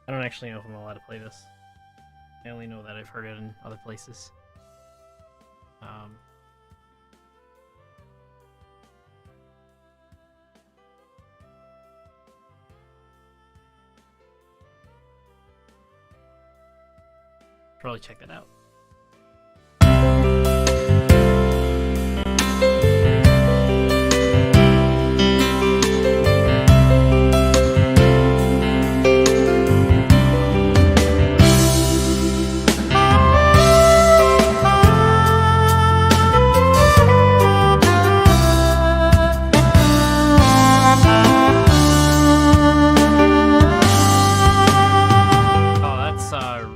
I don't actually know if I'm allowed to play this. I only know that I've heard it in other places. Probably check that out.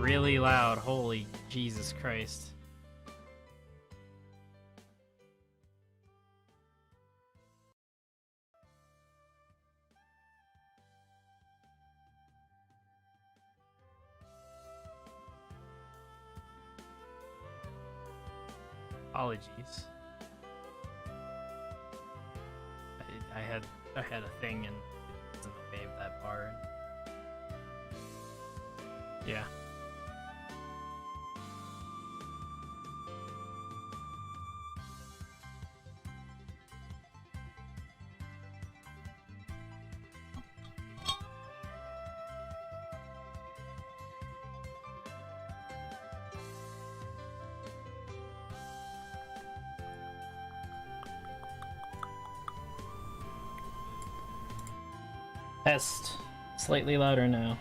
Really loud. Holy Jesus Christ. Apologies. I had a thing and it wasn't the way of that bar. Yeah. Test. Slightly louder now.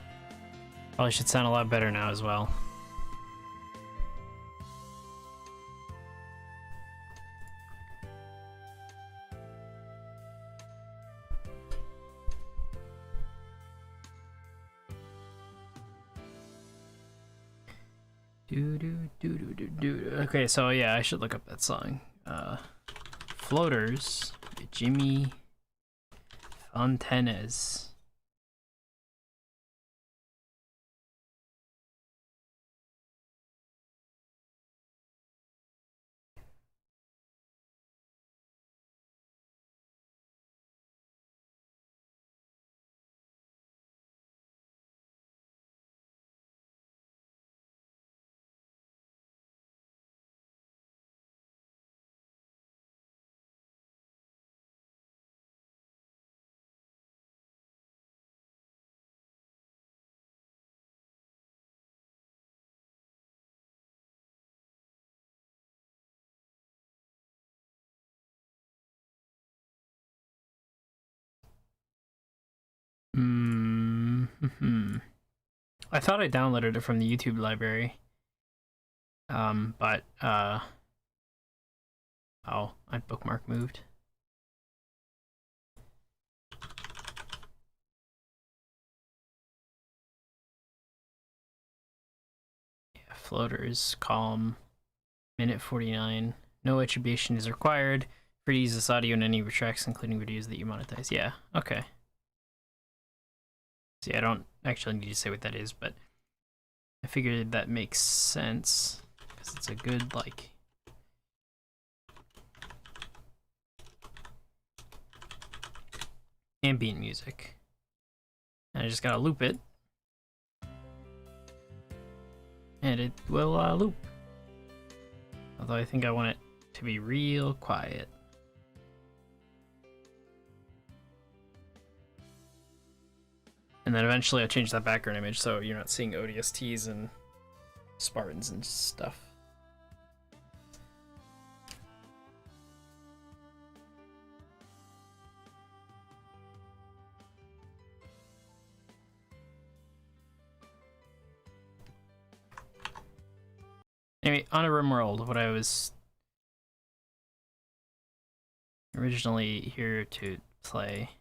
Probably should sound a lot better now as well. Okay, so yeah, I should look up that song. Floaters, Jimmy Fontanes. I thought I downloaded it from the YouTube library. But oh, my bookmark moved. Yeah, floaters, calm, minute 49. No attribution is required. Free to use this audio in any tracks, including videos that you monetize. Yeah, okay. See, I don't actually need to say what that is, but I figured that makes sense because it's a good, like, ambient music. And I just gotta loop it, and it will loop. Although I think I want it to be real quiet. And then eventually I'll change that background image so you're not seeing ODSTs and Spartans and stuff. Anyway, on a Rimworld, what I was originally here to play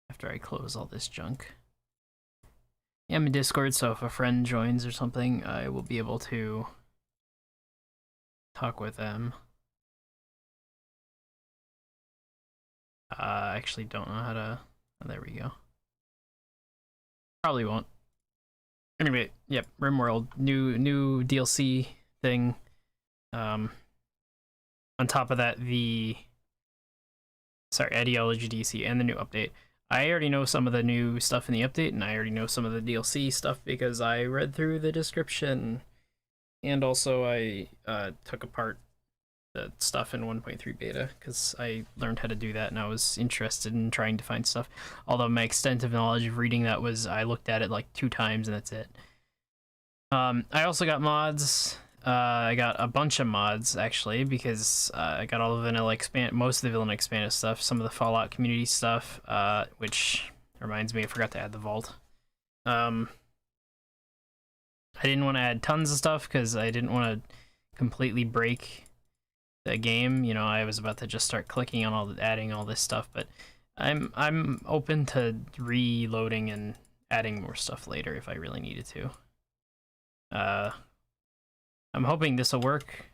after I close all this junk. Yeah, I'm in Discord, so if a friend joins or something, I will be able to talk with them. I actually don't know how to... Oh, there we go. Probably won't. Anyway, yep, Rimworld, new DLC thing. On top of that, the... Sorry, Ideology DC and the new update. I already know some of the new stuff in the update, and I already know some of the DLC stuff because I read through the description, and also I took apart the stuff in 1.3 beta because I learned how to do that, and I was interested in trying to find stuff. Although my extent of knowledge of reading that was I looked at it like 2 times and that's it. I also got mods. I got a bunch of mods actually because I got all the vanilla most of the vanilla expanded stuff, some of the Fallout community stuff, which reminds me I forgot to add the vault. I didn't want to add tons of stuff because I didn't want to completely break the game. You know, I was about to just start clicking on adding all this stuff, but I'm open to reloading and adding more stuff later if I really needed to. I'm hoping this will work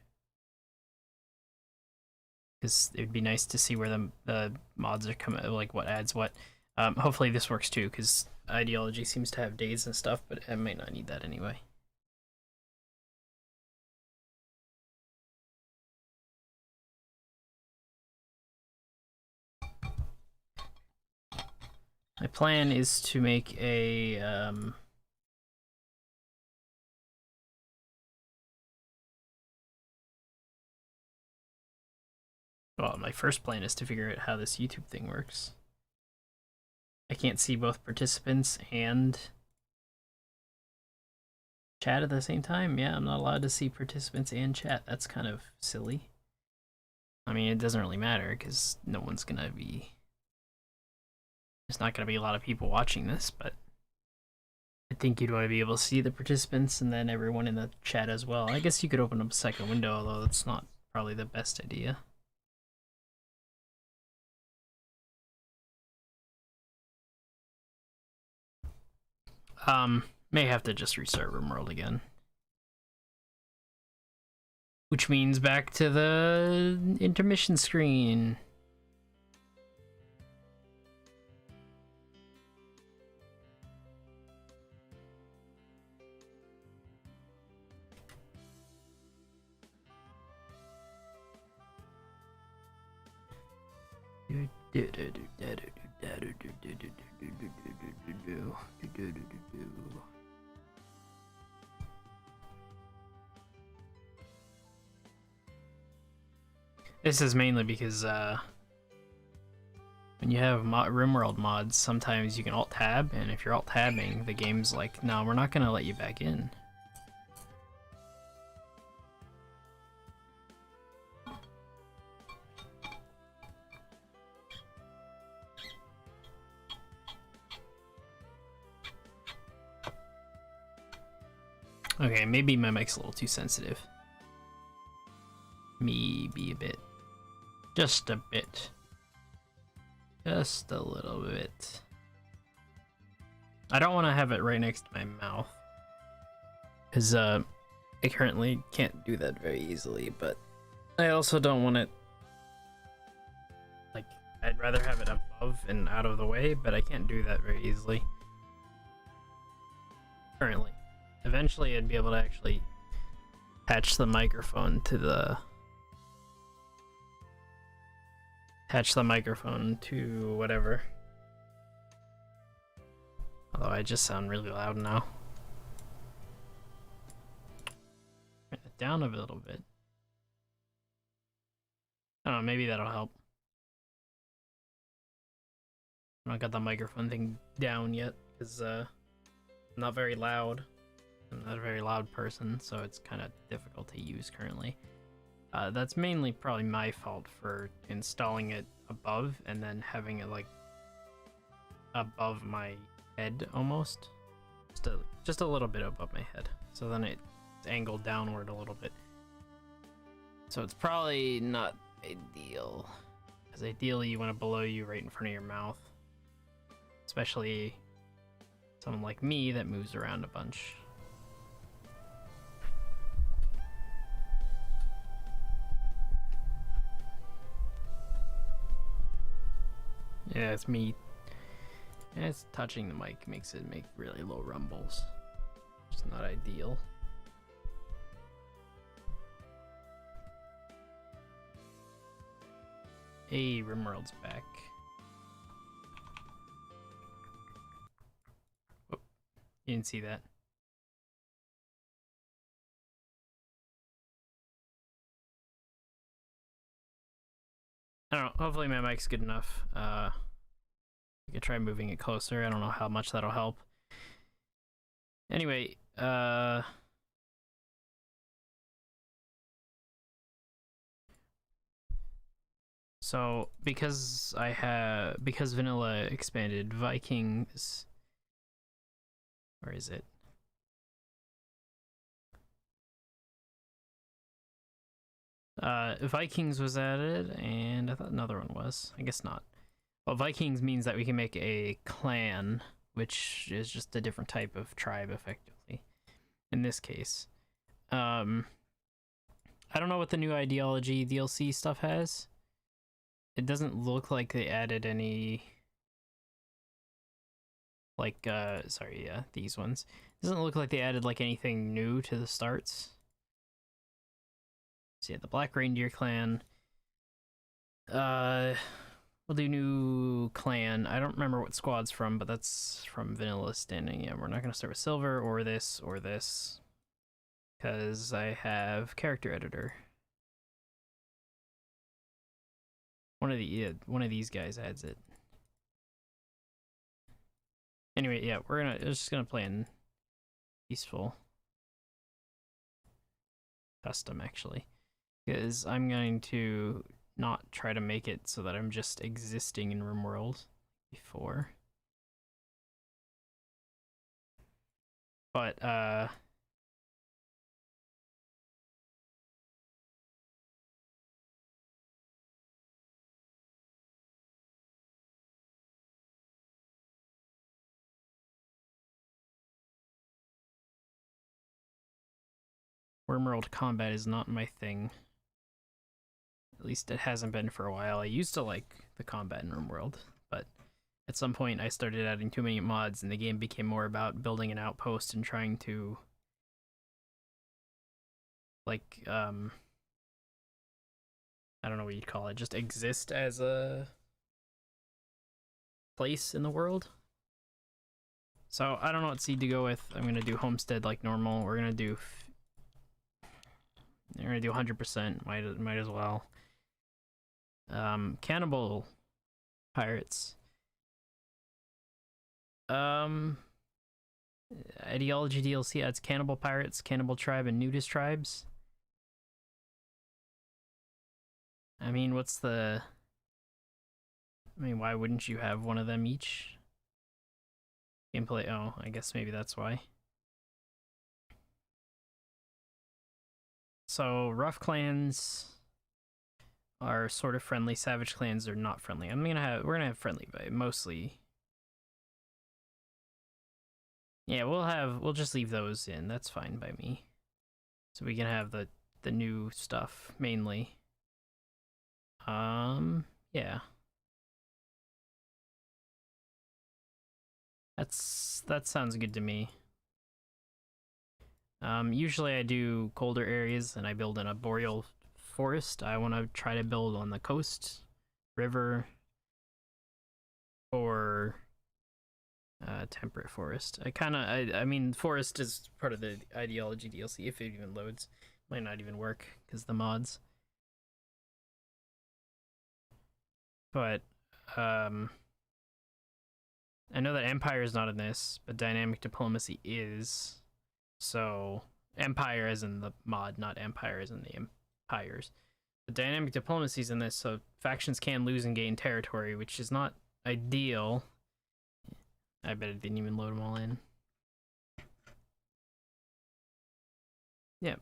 because it would be nice to see where the mods are coming, like what adds what. Hopefully this works too, because Ideology seems to have days and stuff, but I might not need that anyway. My plan is to make a well, my first plan is to figure out how this YouTube thing works. I can't see both participants and chat at the same time. Yeah, I'm not allowed to see participants and chat. That's kind of silly. I mean, it doesn't really matter because no one's gonna be... There's not gonna be a lot of people watching this, but I think you'd want to be able to see the participants and then everyone in the chat as well. I guess you could open up a second window, although that's not probably the best idea. May have to just restart Rimworld again. Which means back to the intermission screen. This is mainly because when you have Rimworld mods, sometimes you can alt-tab, and if you're alt-tabbing, the game's like, no, we're not gonna let you back in. Okay, maybe my mic's a little too sensitive. Maybe a bit. Just a bit. Just a little bit. I don't want to have it right next to my mouth, because I currently can't do that very easily, but I also don't want it... Like, I'd rather have it above and out of the way, but I can't do that very easily. Currently. Eventually I'd be able to actually attach the microphone to the... Attach the microphone to whatever. Although I just sound really loud now. Turn it down a little bit. I don't know, maybe that'll help. I don't got the microphone thing down yet, because I'm not very loud. I'm not a very loud person, so it's kind of difficult to use currently. That's mainly probably my fault for installing it above and then having it like above my head almost. Just a little bit above my head. So then it's angled downward a little bit. So it's probably not ideal. Because ideally you want it below you right in front of your mouth. Especially someone like me that moves around a bunch. Yeah, it's me. And it's touching the mic makes it make really low rumbles. It's not ideal. Hey, Rimworld's back. You didn't see that. I don't know. Hopefully my mic's good enough. I could try moving it closer. I don't know how much that'll help. Anyway, so because vanilla expanded, Vikings, where is it? Vikings was added, and I thought another one was. I guess not. Well, Vikings means that we can make a clan, which is just a different type of tribe, effectively. In this case, I don't know what the new ideology DLC stuff has. It doesn't look like they added any. Like, sorry, yeah, these ones. It doesn't look like they added like anything new to the starts. So yeah, the Black Reindeer clan. We'll do new clan. I don't remember what squad's from, but that's from vanilla standing. Yeah, we're not gonna start with silver or this, because I have character editor. One of these guys adds it. Anyway, yeah, we're just gonna play in peaceful custom actually. Because I'm going to not try to make it so that I'm just existing in Rimworld before. But, Rimworld combat is not my thing. At least it hasn't been for a while. I used to like the combat in Rimworld, but at some point I started adding too many mods and the game became more about building an outpost and trying to like I don't know what you'd call it, just exist as a place in the world. So I don't know what seed to go with. I'm gonna do homestead like normal. We're gonna do 100%. Might as well. Cannibal pirates. Ideology DLC adds cannibal pirates, cannibal tribe, and nudist tribes. I mean, why wouldn't you have one of them each? Gameplay, oh, I guess maybe that's why. So, rough clans are sort of friendly, savage clans are not friendly. We're gonna have friendly, but mostly. Yeah, we'll just leave those in. That's fine by me. So we can have the new stuff mainly. Yeah. That sounds good to me. Usually I do colder areas and I build in a boreal forest. I want to try to build on the coast, river, or temperate forest. I mean, forest is part of the ideology DLC if it even loads. Might not even work because the mods. But I know that Empire is not in this, but dynamic diplomacy is. So Empire as in the mod, not Empire as in the empires. The dynamic diplomacy is in this, so factions can lose and gain territory, which is not ideal. I bet it didn't even load them all in. Yeah,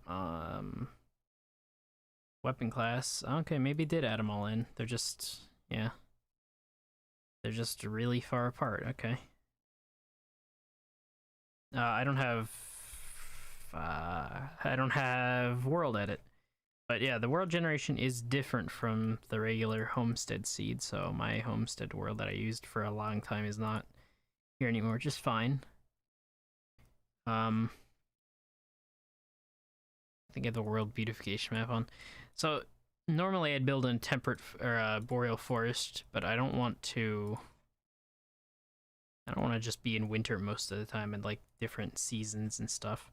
weapon class. Okay, maybe it did add them all in. They're just, yeah. They're just really far apart, okay. I don't have world edit. But yeah, the world generation is different from the regular homestead seed, so my homestead world that I used for a long time is not here anymore, just fine. I think I have the world beautification map on. So normally I'd build in temperate or boreal forest, but I don't want to I don't want to just be in winter most of the time and like different seasons and stuff.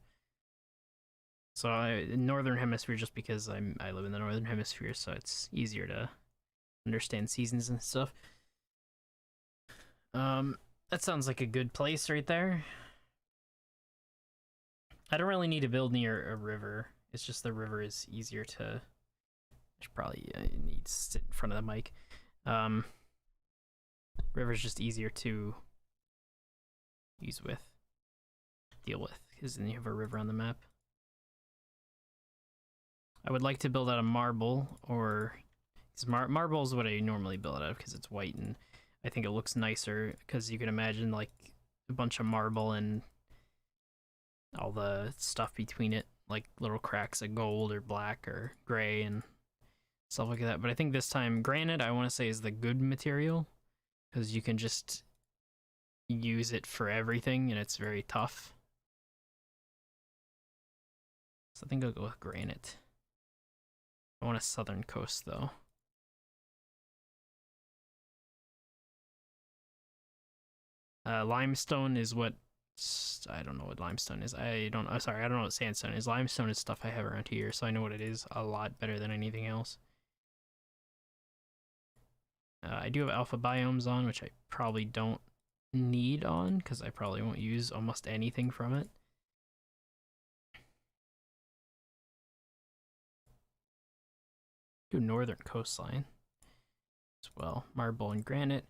So in Northern Hemisphere, just because I live in the Northern Hemisphere, so it's easier to understand seasons and stuff. That sounds like a good place right there. I don't really need to build near a river. It's just the river is easier to. I should probably need to sit in front of the mic. River's just easier to deal with, because then you have a river on the map. I would like to build out of marble, or marble is what I normally build out of because it's white, and I think it looks nicer because you can imagine like a bunch of marble and all the stuff between it, like little cracks of gold or black or gray and stuff like that. But I think this time granite, I want to say, is the good material because you can just use it for everything and it's very tough. So I think I'll go with granite. I want a southern coast though. Limestone is what I don't know what limestone is. I don't know what sandstone is. Limestone is stuff I have around here, so I know what it is a lot better than anything else. I do have alpha biomes on, which I probably don't need on because I probably won't use almost anything from it. Do northern coastline as well. Marble and granite.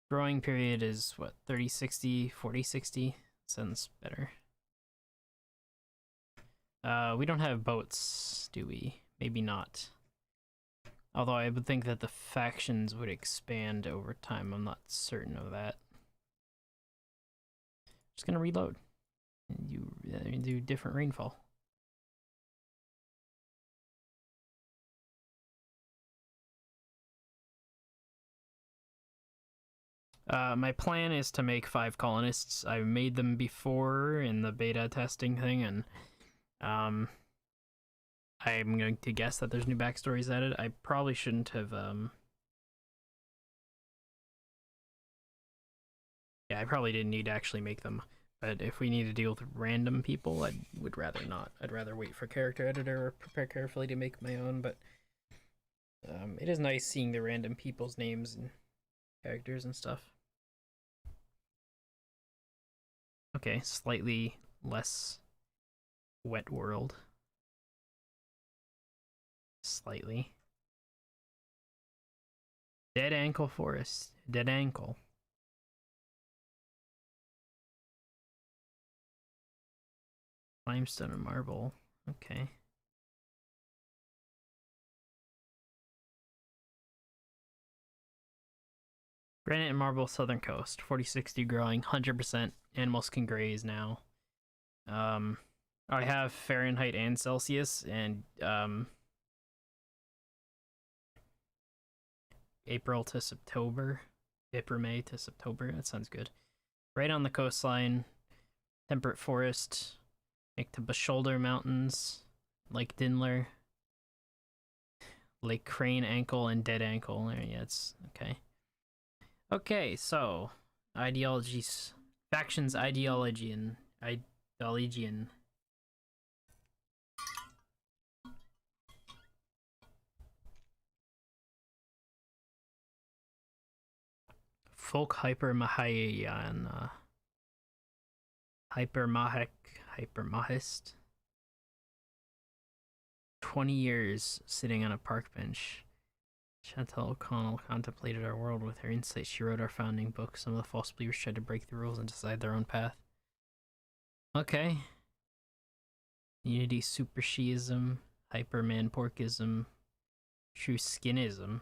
Growing period is what, 30-60, 40-60? Sounds better. We don't have boats, do we? Maybe not. Although I would think that the factions would expand over time. I'm not certain of that. Just gonna reload. And do different rainfall. My plan is to make 5 colonists. I made them before in the beta testing thing, and I'm going to guess that there's new backstories added. I probably shouldn't have. Yeah, I probably didn't need to actually make them. But if we need to deal with random people, I would rather not. I'd rather wait for character editor or prepare carefully to make my own. But it is nice seeing the random people's names and characters and stuff. Okay, slightly less wet world. Slightly. Dead ankle forest. Dead ankle. Limestone and marble. Okay. Granite and marble, southern coast. 40-60 growing, 100%. Animals can graze now. I have Fahrenheit and Celsius, and April to September. May to September. That sounds good. Right on the coastline. Temperate forest. Lake to Shoulder Mountains. Lake Dinler. Lake Crane Ankle and Dead Ankle. There, yeah, it's okay. Okay, so ideologies, factions, ideology, and ideologian. Folk Hypermahayan, Hypermahist. 20 years sitting on a park bench. Chantal O'Connell contemplated our world. With her insight, she wrote our founding book. Some of the false believers tried to break the rules and decide their own path. Okay. Unity super Shiism, Hyperman porkism, true skinism.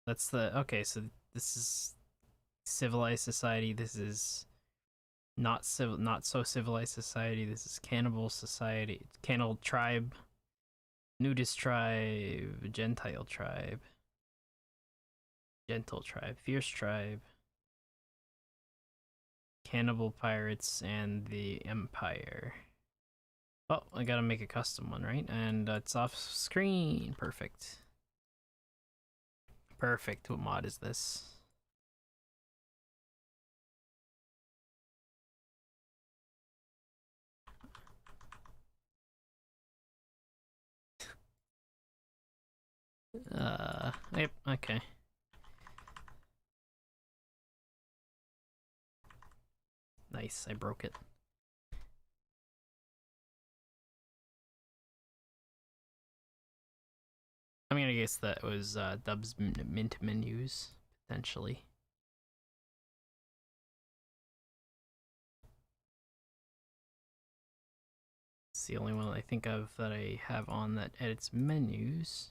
That's the okay. So this is civilized society. This is not so civilized society. This is cannibal society. Cannibal tribe. Nudist tribe, Gentile tribe, gentle tribe, fierce tribe, cannibal pirates, and the empire. Oh, I gotta make a custom one, right? And it's off screen. Perfect. Perfect. What mod is this? Yep, okay. Nice, I broke it. I'm gonna guess that was Dub's mint menus, potentially. It's the only one I think of that I have on that edits menus.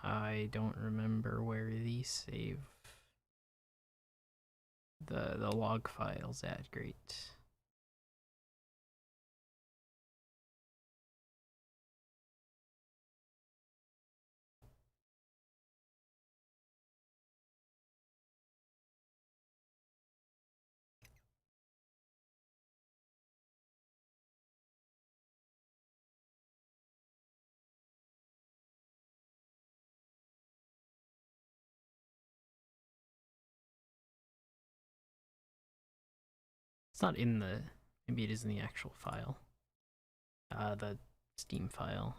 I don't remember where these save the log files at. Great. It's not in the, maybe it is in the actual file. The Steam file.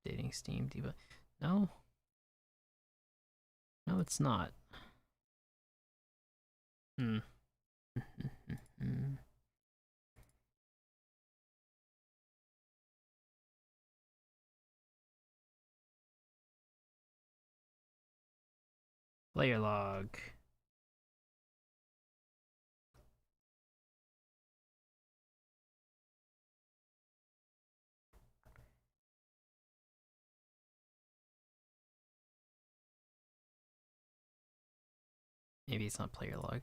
Updating Steam debug. No. No, it's not. Player log. Maybe it's not player log.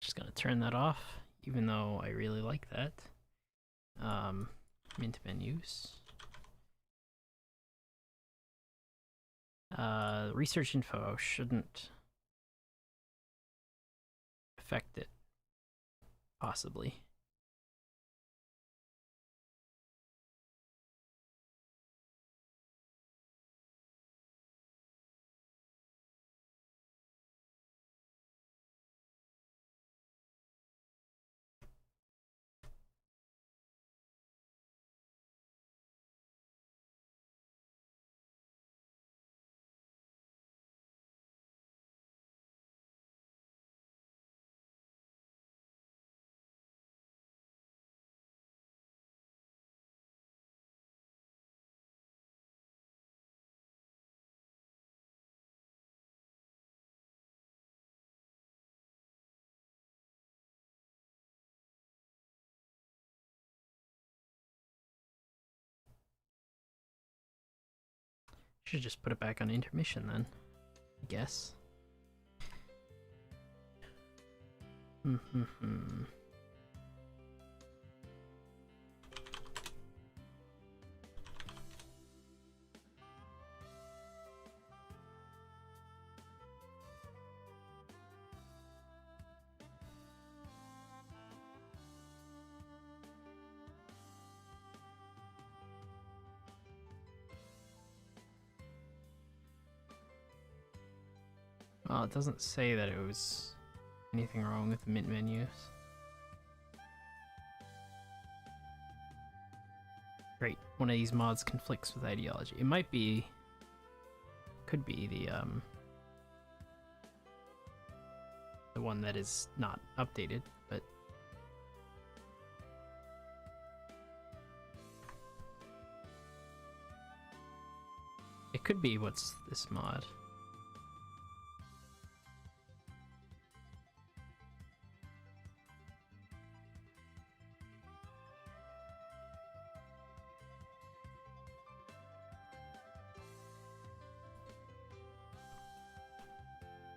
Just gonna turn that off, even though I really like that. Mint menus. Research info shouldn't affect it, possibly. Should just put it back on intermission then, I guess. Well, it doesn't say that it was anything wrong with the mint menus. Great. One of these mods conflicts with ideology. It might be, could be the one that is not updated, but it could be what's this mod.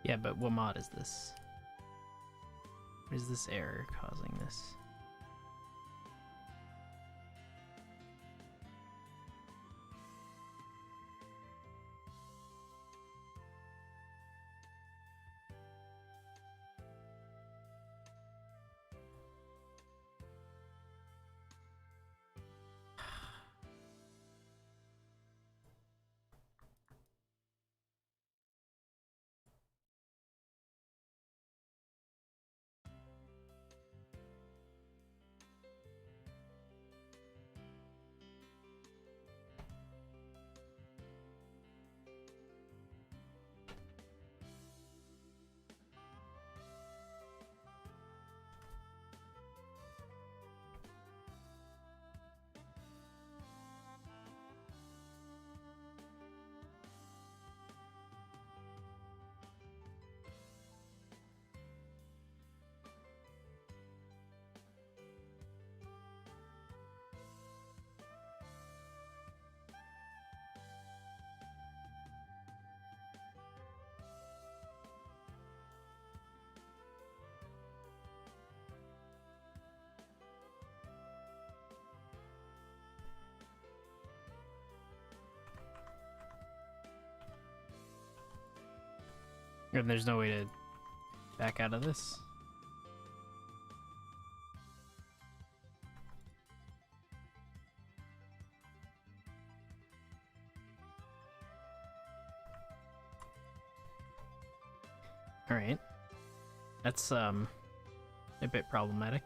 Yeah, but what mod is this? What is this error causing this? And there's no way to back out of this. Alright. That's a bit problematic.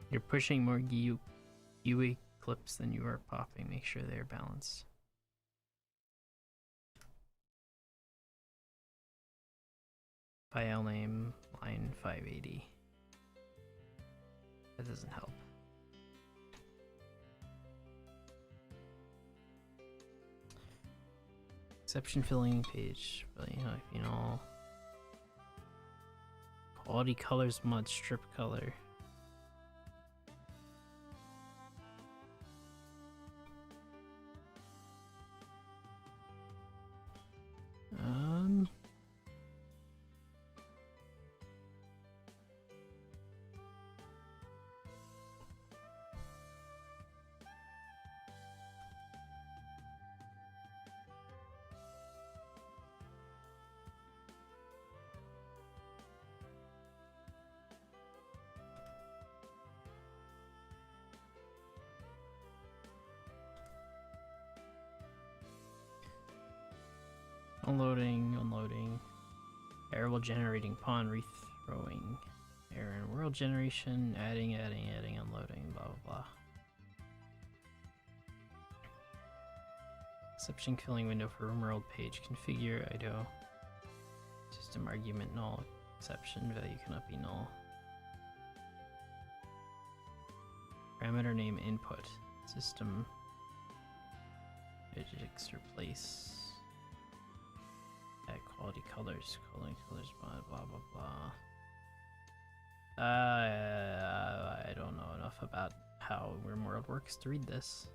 You're pushing more GUI clips than you are popping. Make sure they're balanced. File name, line 580. That doesn't help. Exception filling page, you know. Quality colors mod strip color. Unloading. Error while generating pawn rethrowing. Error in world generation, adding, unloading, blah blah blah. Exception killing window for Rimworld page. Configure IDO. System argument null. Exception value cannot be null. Parameter name input. System. Digits replace. Quality colors, blah blah blah. I don't know enough about how Rimworld works to read this.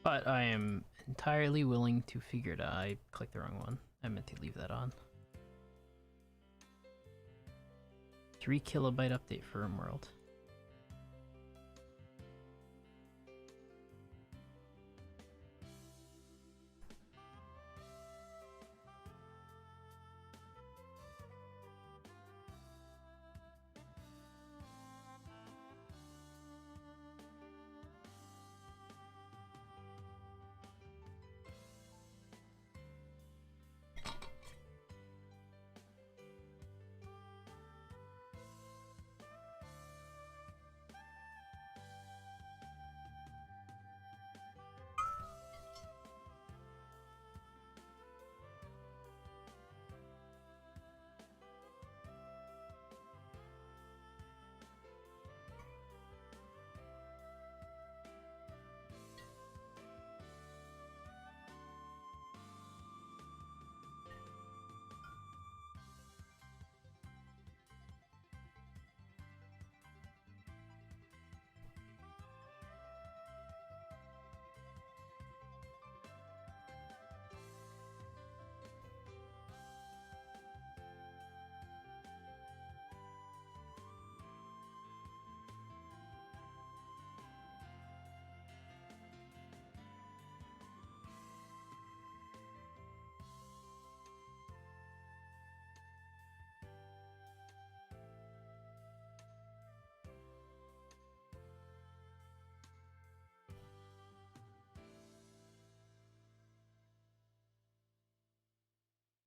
But I am entirely willing to figure it out. I clicked the wrong one. I meant to leave that on. 3 kilobyte update for Rimworld.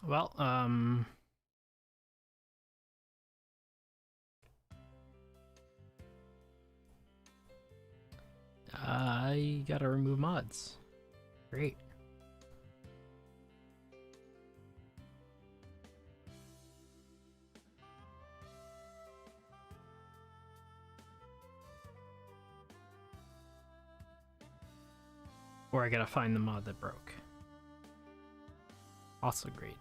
Well, I gotta remove mods. Great. Or I gotta find the mod that broke. Also great.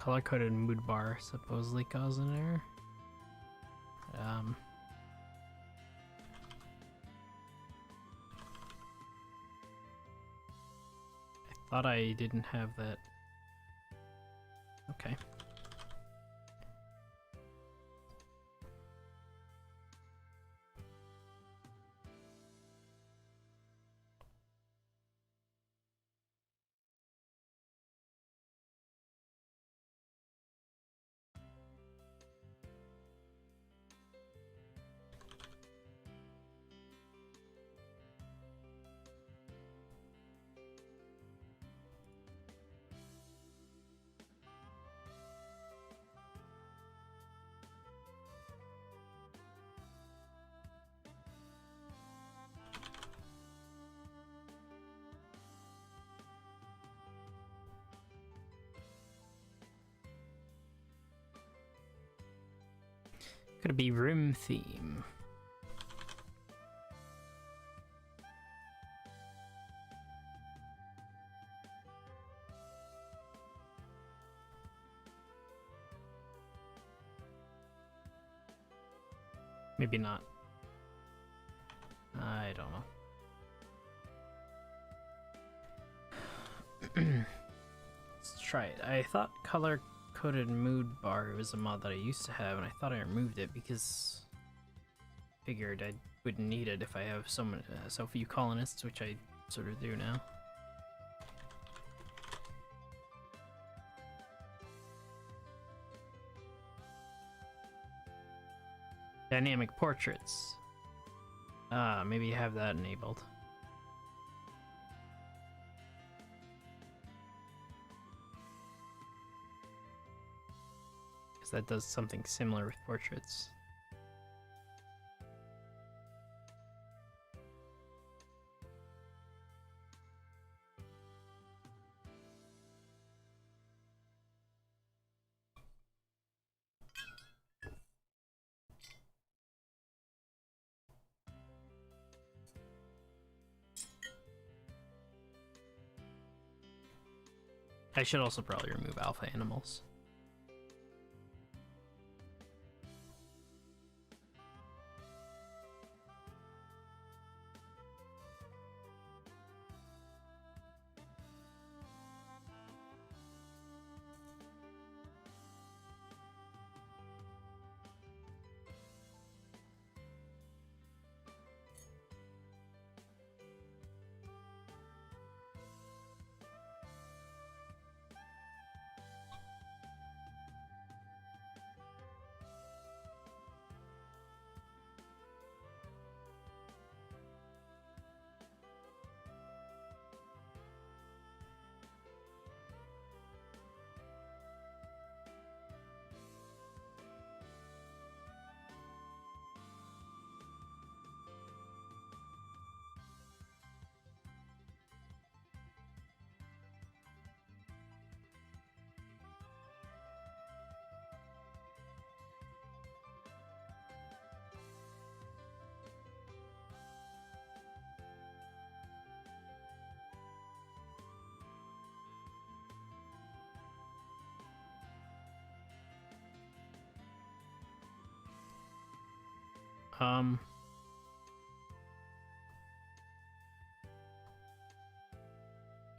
Color-coded mood bar supposedly caused an error. I thought I didn't have that. Okay. Could it be room theme? Maybe not. I don't know. Let's try it. I thought color-coded mood bar was a mod that I used to have, and I thought I removed it because I figured I wouldn't need it if I have so few colonists, which I sort of do now. Dynamic portraits. Maybe you have that enabled. Because that does something similar with portraits. I should also probably remove alpha animals.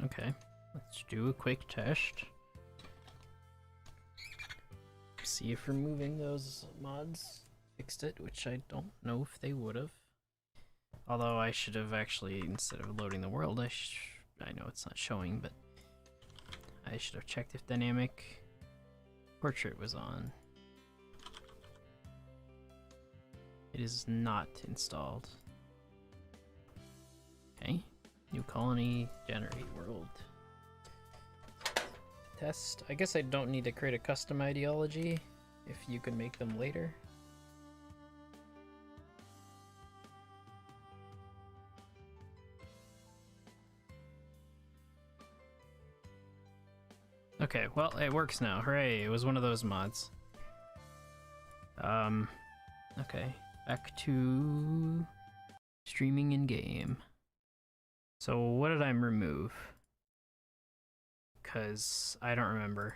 Okay, let's do a quick test. See if removing those mods fixed it, which I don't know if they would have. Although I should have actually, instead of loading the world, I know it's not showing, but I should have checked if dynamic portrait was on. It is not installed. Okay, new colony, generate world. Test. I guess I don't need to create a custom ideology if you can make them later. Okay, well, it works now. Hooray, it was one of those mods. Okay, back to streaming in game. So what did I remove? Because I don't remember.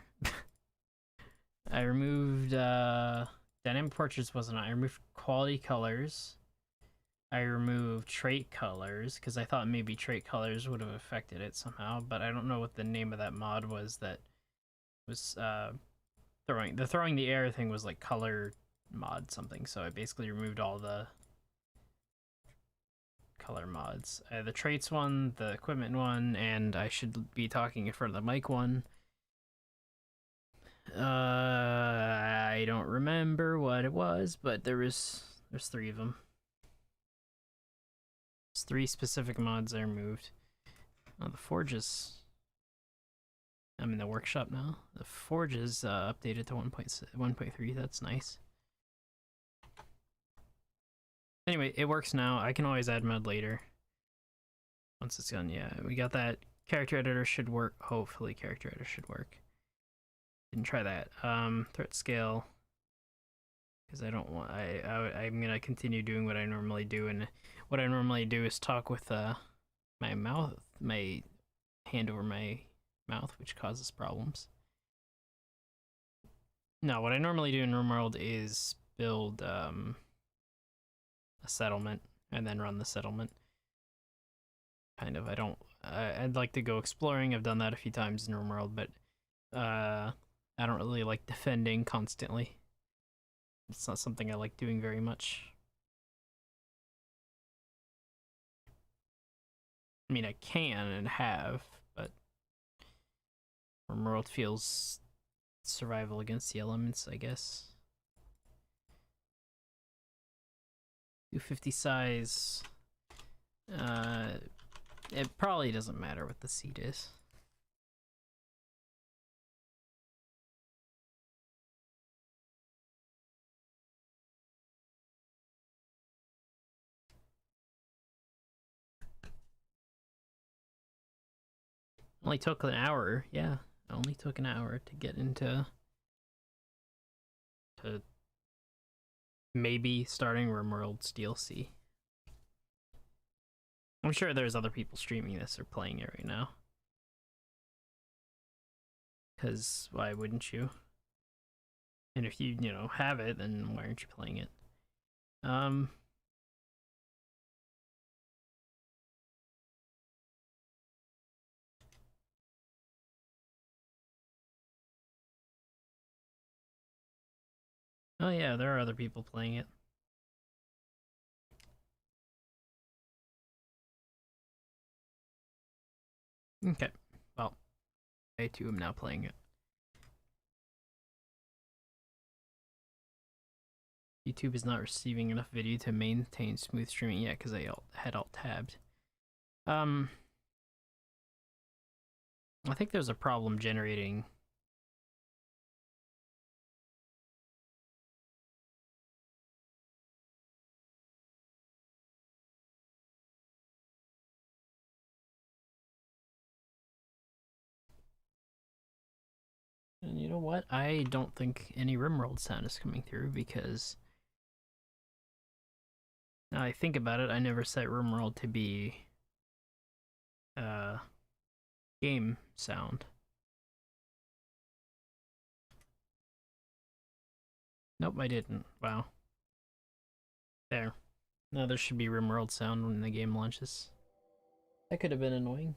I removed dynamic portraits wasn't on. I removed quality colors. I removed trait colors because I thought maybe trait colors would have affected it somehow, but I don't know what the name of that mod was that was throwing the air thing was like color mod something, so I basically removed all the color mods. The traits one, the equipment one, and I should be talking in front of the mic one. I don't remember what it was, but there's 3 of them. There's 3 specific mods I removed. Oh, the forges. I'm in the workshop now. The forges updated to 1.3. That's nice. Anyway, it works now. I can always add mod later. Once it's done, yeah. We got that. Character editor should work. Hopefully character editor should work. Didn't try that. Threat scale. Because I don't want... I'm going to continue doing what I normally do. And what I normally do is talk with my mouth, my hand over my mouth, which causes problems. No, what I normally do in Rimworld is build a settlement and then run the settlement. Kind of. I'd like to go exploring. I've done that a few times in Rimworld, but I don't really like defending constantly. It's not something I like doing very much. I mean, I can and have, but Rimworld feels survival against the elements, I guess. 250 size. It probably doesn't matter what the seat is. Only took an hour, yeah. It only took an hour to get into maybe starting Rimworld's DLC. I'm sure there's other people streaming this or playing it right now. Because why wouldn't you? And if you have it, then why aren't you playing it? Oh yeah, there are other people playing it. Okay, well, I too am now playing it. YouTube is not receiving enough video to maintain smooth streaming yet because I had alt-tabbed. I think there's a problem generating. And you know what? I don't think any Rimworld sound is coming through because now I think about it, I never set Rimworld to be game sound. Nope, I didn't. Wow. There. Now there should be Rimworld sound when the game launches. That could have been annoying.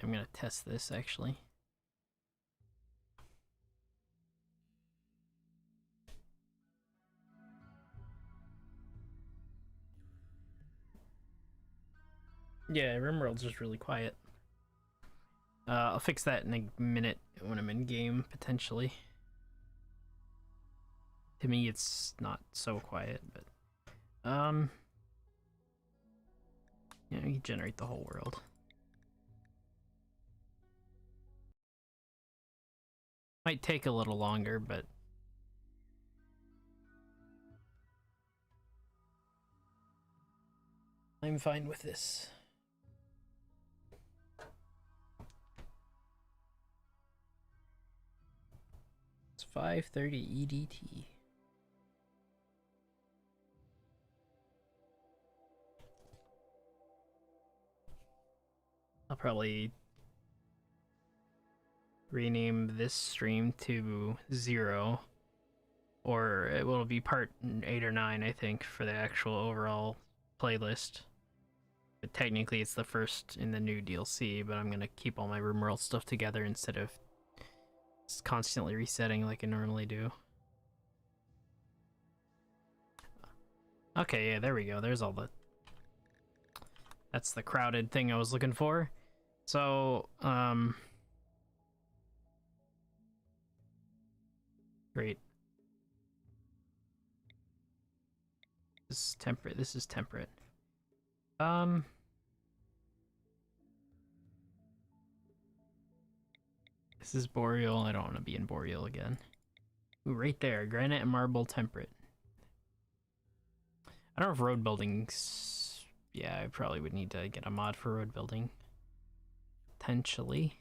I'm gonna test this actually. Yeah, Rimworld's just really quiet. I'll fix that in a minute when I'm in game, potentially. To me, it's not so quiet, but you know, you generate the whole world. Might take a little longer, but I'm fine with this. It's 5:30 EDT. I'll probably rename this stream to 0, or it will be part 8 or 9, I think, for the actual overall playlist. But technically it's the first in the new DLC, but I'm gonna keep all my Rimworld stuff together instead of constantly resetting like I normally do. Okay, yeah, there we go. There's all the... That's the crowded thing I was looking for. So, great. This is temperate. This is temperate. This is boreal. I don't want to be in boreal again. Ooh, right there. Granite and marble temperate. I don't know if road building's... Yeah, I probably would need to get a mod for road building. Potentially.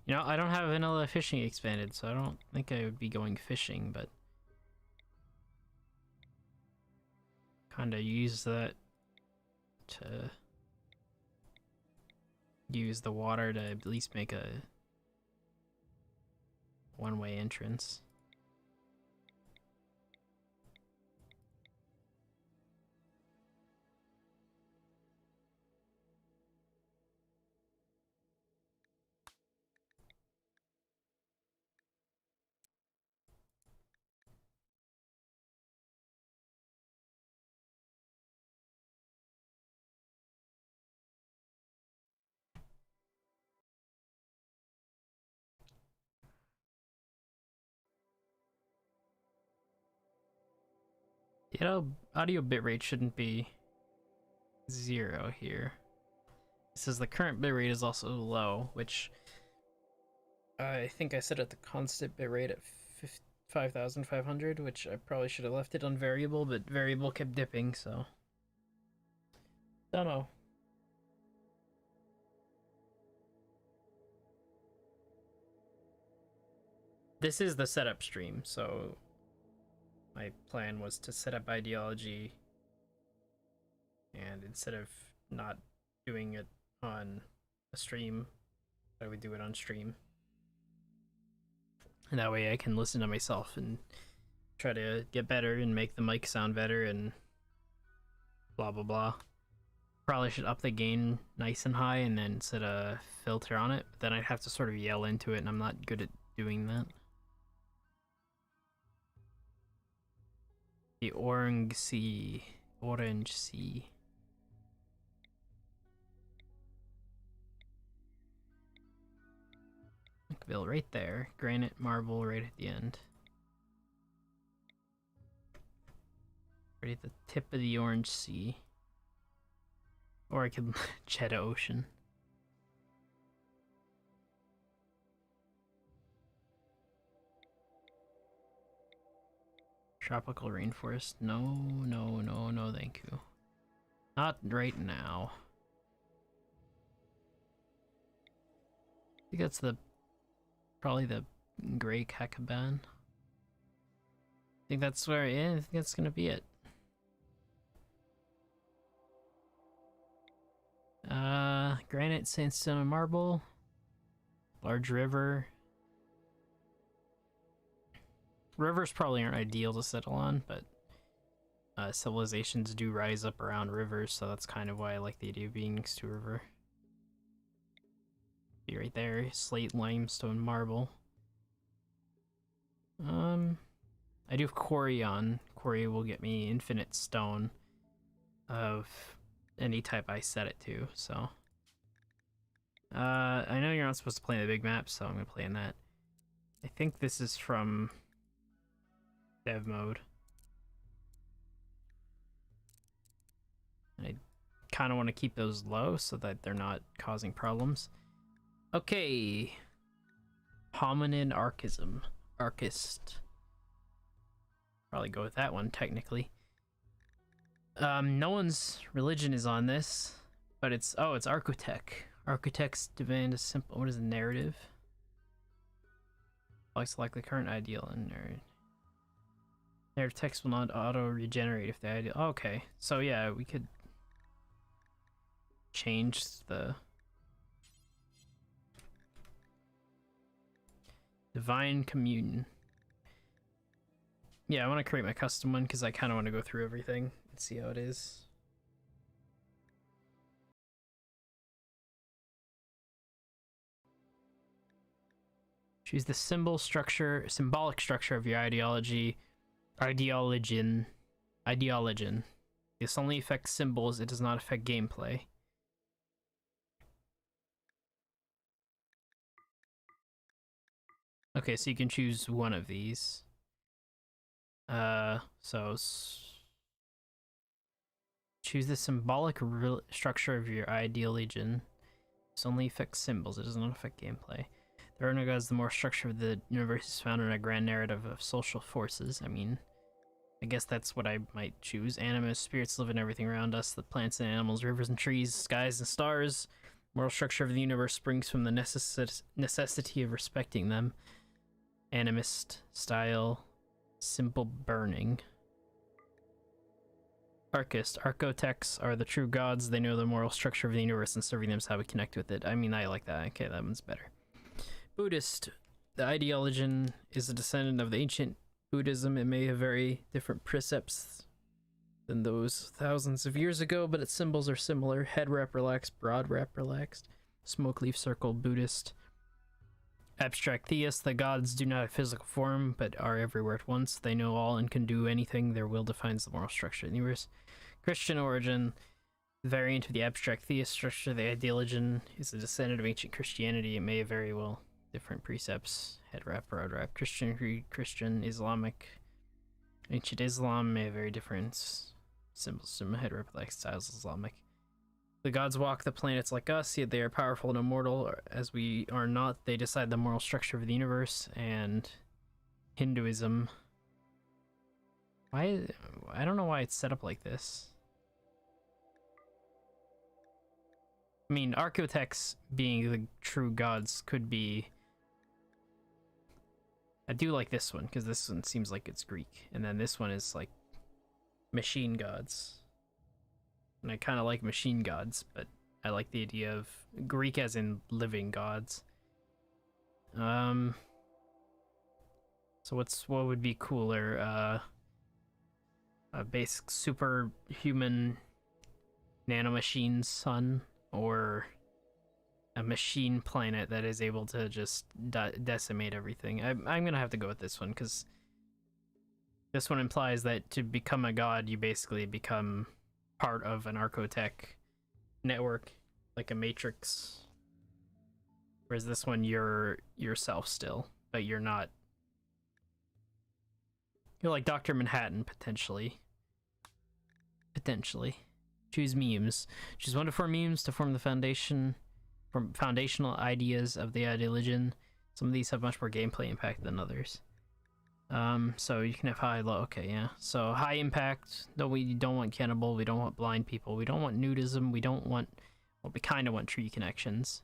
You know, I don't have vanilla fishing expanded, so I don't think I would be going fishing, but kind of use that to use the water to at least make a one-way entrance. You know, audio bitrate shouldn't be 0 here. It says the current bitrate is also low, which I think I set it the constant bitrate at 5,500, which I probably should have left it on variable, but variable kept dipping, so don't know. This is the setup stream, so my plan was to set up ideology, and instead of not doing it on a stream, I would do it on stream. And that way I can listen to myself and try to get better and make the mic sound better and blah blah blah. Probably should up the gain nice and high and then set a filter on it, but then I'd have to sort of yell into it, and I'm not good at doing that. The orange sea. Rockville, right there. Granite, marble, right at the end. Right at the tip of the Orange Sea. Or I could Jeddah Ocean. Tropical rainforest. No, no, no, no, thank you. Not right now. I think that's probably the Gray Kakaban. I think that's where, yeah, I think that's gonna be it. Granite, sandstone, and marble. Large river. Rivers probably aren't ideal to settle on, but civilizations do rise up around rivers, so that's kind of why I like the idea of being next to a river. Be right there, slate, limestone, marble. I do have quarry on. Quarry will get me infinite stone of any type I set it to, so. I know you're not supposed to play in the big map, so I'm gonna play in that. I think this is from dev mode. I kind of want to keep those low so that they're not causing problems. Okay. Hominid Archist. Probably go with that one, technically. No one's religion is on this, but it's Architect. Architect's demand is simple. What is the narrative? Select the current ideal and narrative text will not auto-regenerate if the ideal. Oh, okay, so yeah, we could change the Divine Commune. Yeah, I want to create my custom one because I kind of want to go through everything and see how it is. Choose the symbolic structure of your ideology. Ideologian. This only affects symbols, it does not affect gameplay. Okay, so you can choose one of these. So choose the symbolic structure of your ideologian. This only affects symbols, it does not affect gameplay. The Muronelkaz, the moral structure of the universe is found in a grand narrative of social forces. I mean, I guess that's what I might choose. Animus, spirits live in everything around us, the plants and animals, rivers and trees, skies and stars. Moral structure of the universe springs from the necessity of respecting them. Animist style, simple burning. Architects are the true gods. They know the moral structure of the universe and serving them is how we connect with it. I mean, I like that. Okay, that one's better. Buddhist. The ideologian is a descendant of the ancient Buddhism. It may have very different precepts than those thousands of years ago, but its symbols are similar. Head wrap relaxed, broad wrap relaxed. Smoke leaf circle, Buddhist. Abstract theist. The gods do not have physical form, but are everywhere at once. They know all and can do anything. Their will defines the moral structure of the universe. Christian origin. Variant of the abstract theist structure. The ideologian is a descendant of ancient Christianity. It may very well different precepts. Head wrap, broad wrap. Christian, Islamic. Ancient Islam may have very different symbols. Head wrap like styles Islamic. The gods walk the planets like us, yet they are powerful and immortal, as we are not. They decide the moral structure of the universe. And Hinduism. I don't know why it's set up like this. I mean, architects being the true gods could be... I do like this one, because this one seems like it's Greek. And then this one is, like, machine gods. And I kind of like machine gods, but I like the idea of Greek as in living gods. So what would be cooler? A basic superhuman nanomachine sun, or a machine planet that is able to just decimate everything. I'm gonna have to go with this one, because this one implies that to become a god, you basically become part of an Architect network, like a matrix. Whereas this one, you're yourself still, but you're not. You're like Dr. Manhattan, potentially. Potentially. Choose memes. Choose 1 to 4 memes to form the foundation, from foundational ideas of the ideology. Some of these have much more gameplay impact than others. So you can have high, low. Okay, yeah. So high impact. No, we don't want cannibal. We don't want blind people. We don't want nudism. We don't want. Well, we kind of want tree connections.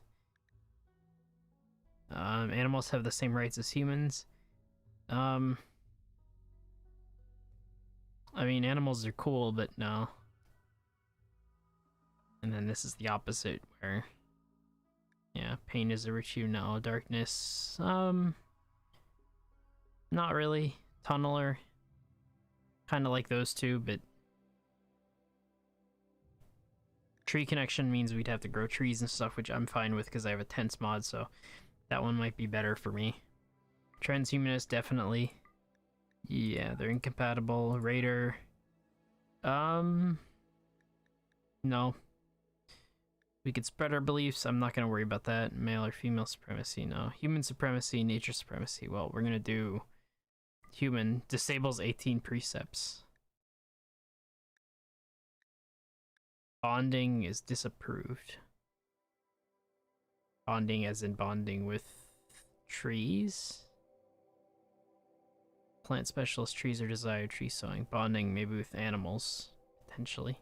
Animals have the same rights as humans. I mean, animals are cool, but no. And then this is the opposite, where, yeah, pain is a virtue. No, darkness. Not really. Tunneler. Kind of like those two, but tree connection means we'd have to grow trees and stuff, which I'm fine with because I have a tense mod, so that one might be better for me. Transhumanist, definitely. Yeah, they're incompatible. Raider. No. We could spread our beliefs. I'm not going to worry about that. Male or female supremacy, no. Human supremacy, nature supremacy. Well, we're going to do human. Disables 18 precepts. Bonding is disapproved. Bonding as in bonding with trees? Plant specialist, trees are desired, tree sowing. Bonding maybe with animals, potentially.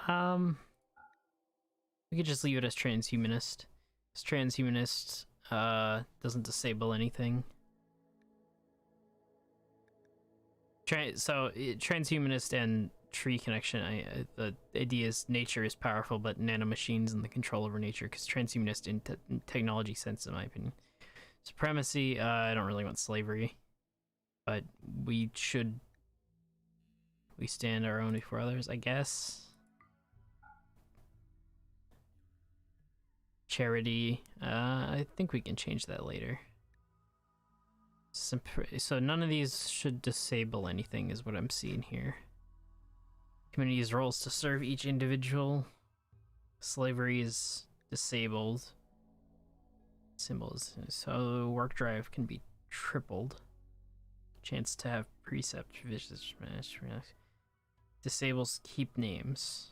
We could just leave it as transhumanist. Because transhumanist doesn't disable anything. Transhumanist and tree connection, the idea is nature is powerful, but nanomachines and the control over nature, because transhumanist in technology sense, in my opinion. Supremacy, I don't really want slavery, but we stand our own before others, I guess. Charity, I think we can change that later. So none of these should disable anything, is what I'm seeing here. Community's roles to serve each individual. Slavery is disabled. Symbols. So work drive can be tripled. Chance to have precept. Disables keep names.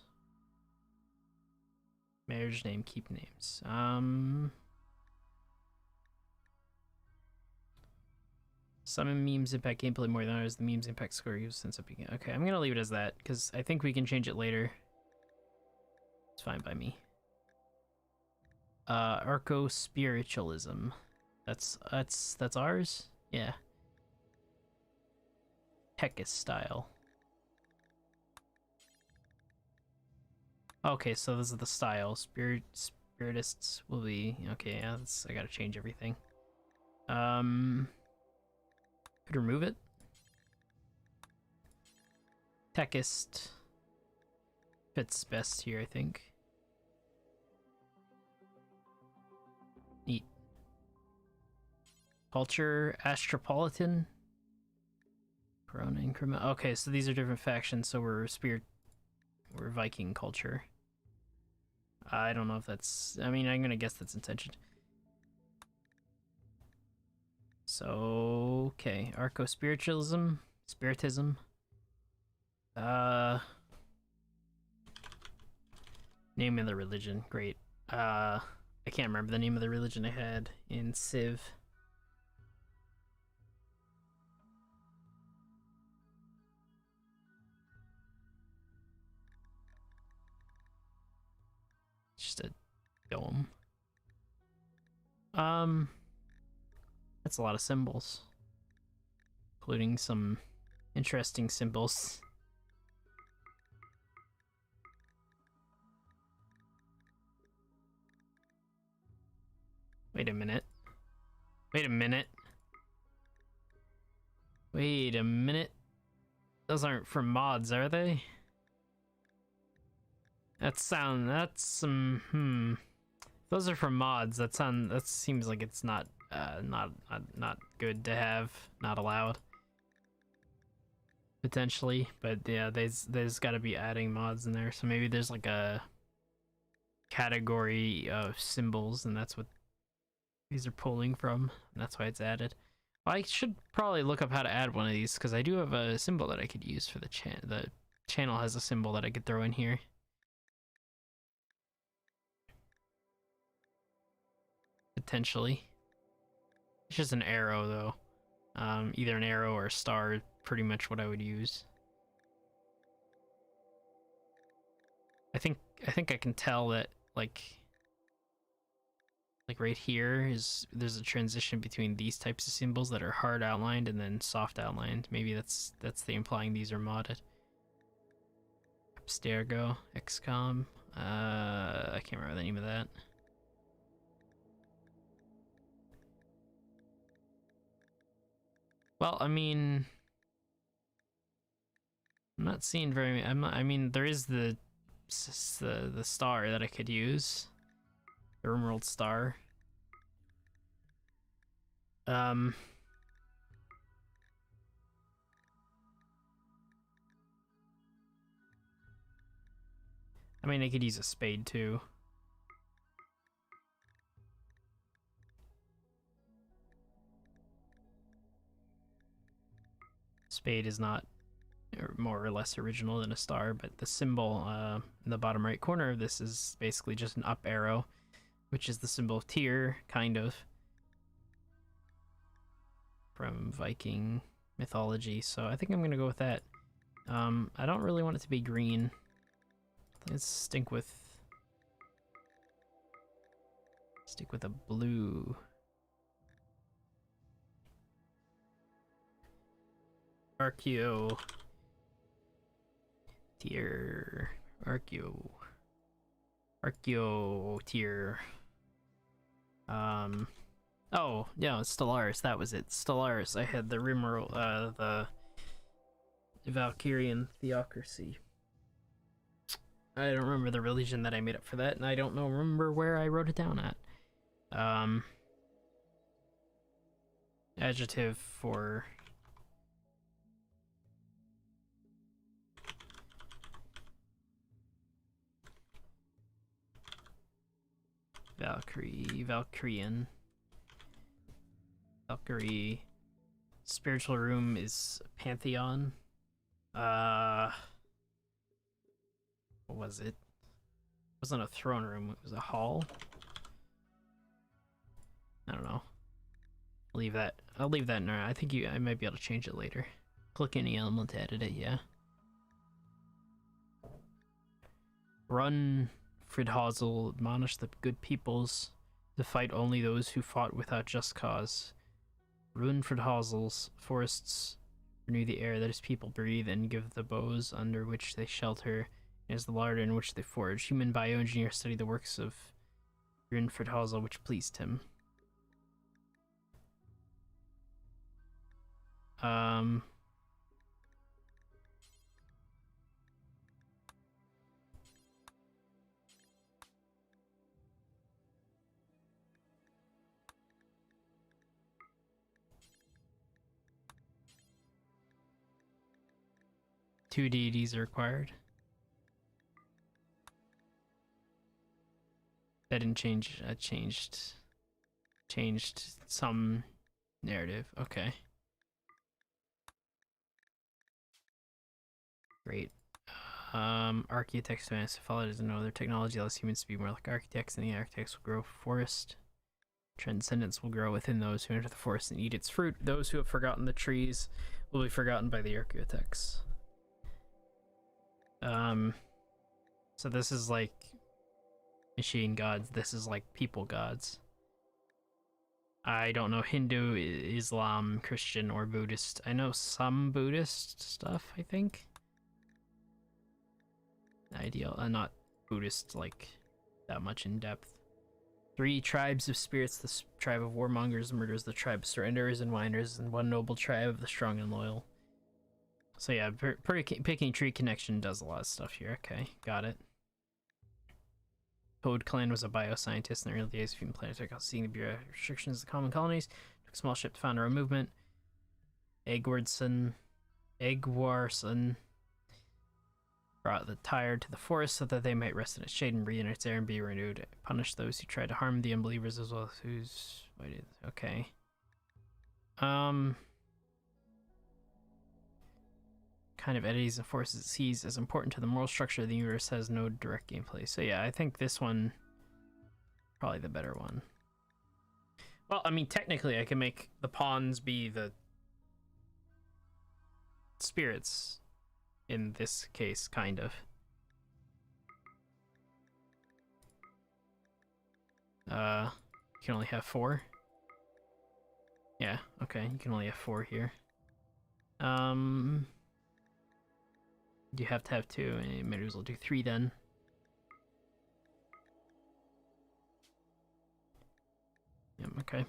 Marriage name, keep names. Some memes impact gameplay more than others. The memes impact score use since it began. Okay, I'm gonna leave it as that because I think we can change it later. It's fine by me. Arco spiritualism. That's ours? Yeah. Tekis style. Okay, so this is the style. Spiritists will be okay. Yeah, I gotta change everything. Could remove it. Techist fits best here, I think. Neat. Culture Astropolitan. Corona increment. Okay, so these are different factions. So we're Viking culture. I don't know if that's. I mean, I'm gonna guess that's intention. So okay, Arco-spiritualism, spiritism. Name of the religion, great. I can't remember the name of the religion I had in Civ. Just a dome. That's a lot of symbols, including some interesting symbols. Wait a minute. Wait a minute. Wait a minute. Those aren't from mods, are they? That's some Those are from mods. That seems like it's not good to have, not allowed. Potentially, but yeah, there's got to be adding mods in there. So maybe there's like a category of symbols, and that's what these are pulling from, and that's why it's added. Well, I should probably look up how to add one of these, because I do have a symbol that I could use for the channel has a symbol that I could throw in here. Potentially. It's just an arrow, though. Either an arrow or a star is pretty much what I would use. I think I can tell that, like right here there's a transition between these types of symbols that are hard outlined and then soft outlined. Maybe that's the implying these are modded. Abstergo, XCOM. I can't remember the name of that. Well, I mean, I'm not seeing very. I mean, there is the star that I could use, the Rimworld star. I mean, I could use a spade too. Spade is not more or less original than a star, but the symbol in the bottom right corner of this is basically just an up arrow, which is the symbol of Tyr, kind of, from Viking mythology. So I think I'm gonna go with that. I don't really want it to be green. Let's stick with a blue. Archeo tier. Archeo tier. Oh, yeah, Stellaris, that was it. Stellaris. I had the Rimworld, the Valkyrian Theocracy. I don't remember the religion that I made up for that, and I don't remember where I wrote it down at. Adjective for Valkyrie, Valkyrian. Valkyrie. Spiritual room is Pantheon. What was it? It wasn't a throne room, it was a hall. I don't know. I'll leave that in there. I think I might be able to change it later. Click any element to edit it, yeah. Run, Fridhazel, admonish the good peoples to fight only those who fought without just cause. Ruin Fridhazel's forests, renew the air that his people breathe, and give the bows under which they shelter as the larder in which they forge. Human bioengineer studied the works of Ruin Fridhazel, which pleased him. 2 deities are required. That didn't change. Changed some narrative. Okay. Great. Architects advance to follow as another technology allows humans to be more like architects, and the architects will grow forest. Transcendence will grow within those who enter the forest and eat its fruit. Those who have forgotten the trees will be forgotten by the architects. So this is like machine gods. This is like people gods. I don't know Hindu, Islam, Christian, or Buddhist. I know some Buddhist stuff, I think. Ideal, not Buddhist like that much in depth. 3 tribes of spirits: the tribe of warmongers, murderers, the tribe of surrenderers and whiners, and 1 noble tribe of the strong and loyal. So yeah, picking tree connection does a lot of stuff here. Okay, got it. Toad Clan was a bioscientist in the early days of human planetary, seeing the bureau restrictions of the common colonies. Took a small ship to found our own movement. Egwarson, brought the tired to the forest so that they might rest in its shade and breathe in its air and be renewed. Punish those who try to harm the unbelievers as well as who's... Wait, okay. Kind of entities and forces it sees as important to the moral structure of the universe has no direct gameplay. So yeah, I think this one probably the better one. Well, I mean, technically I can make the pawns be the spirits in this case, kind of. You can only have 4. Yeah, okay, you can only have 4 here. You have to have 2, and you might as well do 3 then. Yep, okay.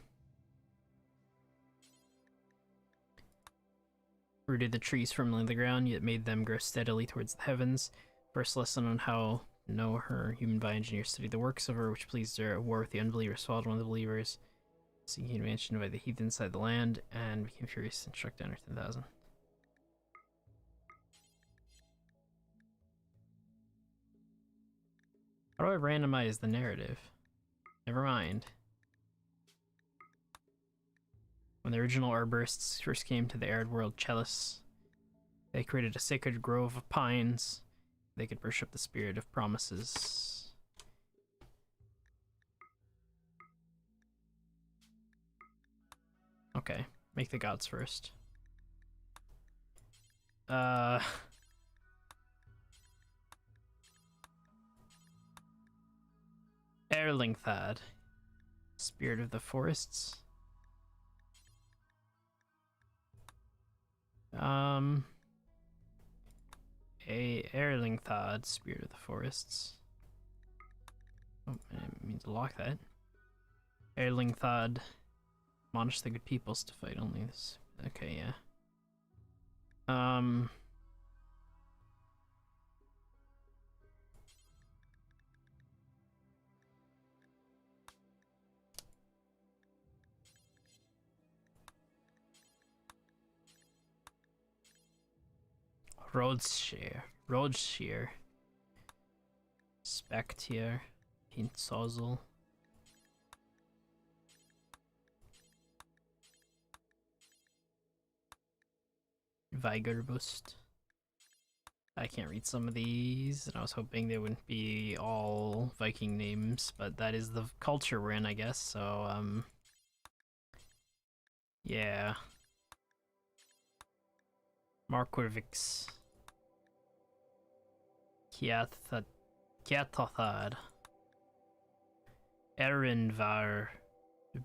Rooted the trees firmly in the ground, yet made them grow steadily towards the heavens. First lesson on how know her human bioengineer studied the works of her, which pleased her at war with the unbelievers, swallowed one of the believers, seeking intervention by the heathen inside the land, and became furious and struck down her 10,000. How do I randomize the narrative? Never mind. When the original arborists first came to the arid world Chalice, they created a sacred grove of pines. They could worship the spirit of promises. Okay, make the gods first. Erlingthad, spirit of the forests. A Erlingthad, spirit of the forests. Oh, I mean to lock that. Erlingthad, admonish the good peoples to fight only this. Okay, yeah. Rodshire, Spectier, Hintsozel. Vigerbust. I can't read some of these, and I was hoping they wouldn't be all Viking names, but that is the culture we're in, I guess, so, yeah. Markorvix. Kiatothad. Erinvar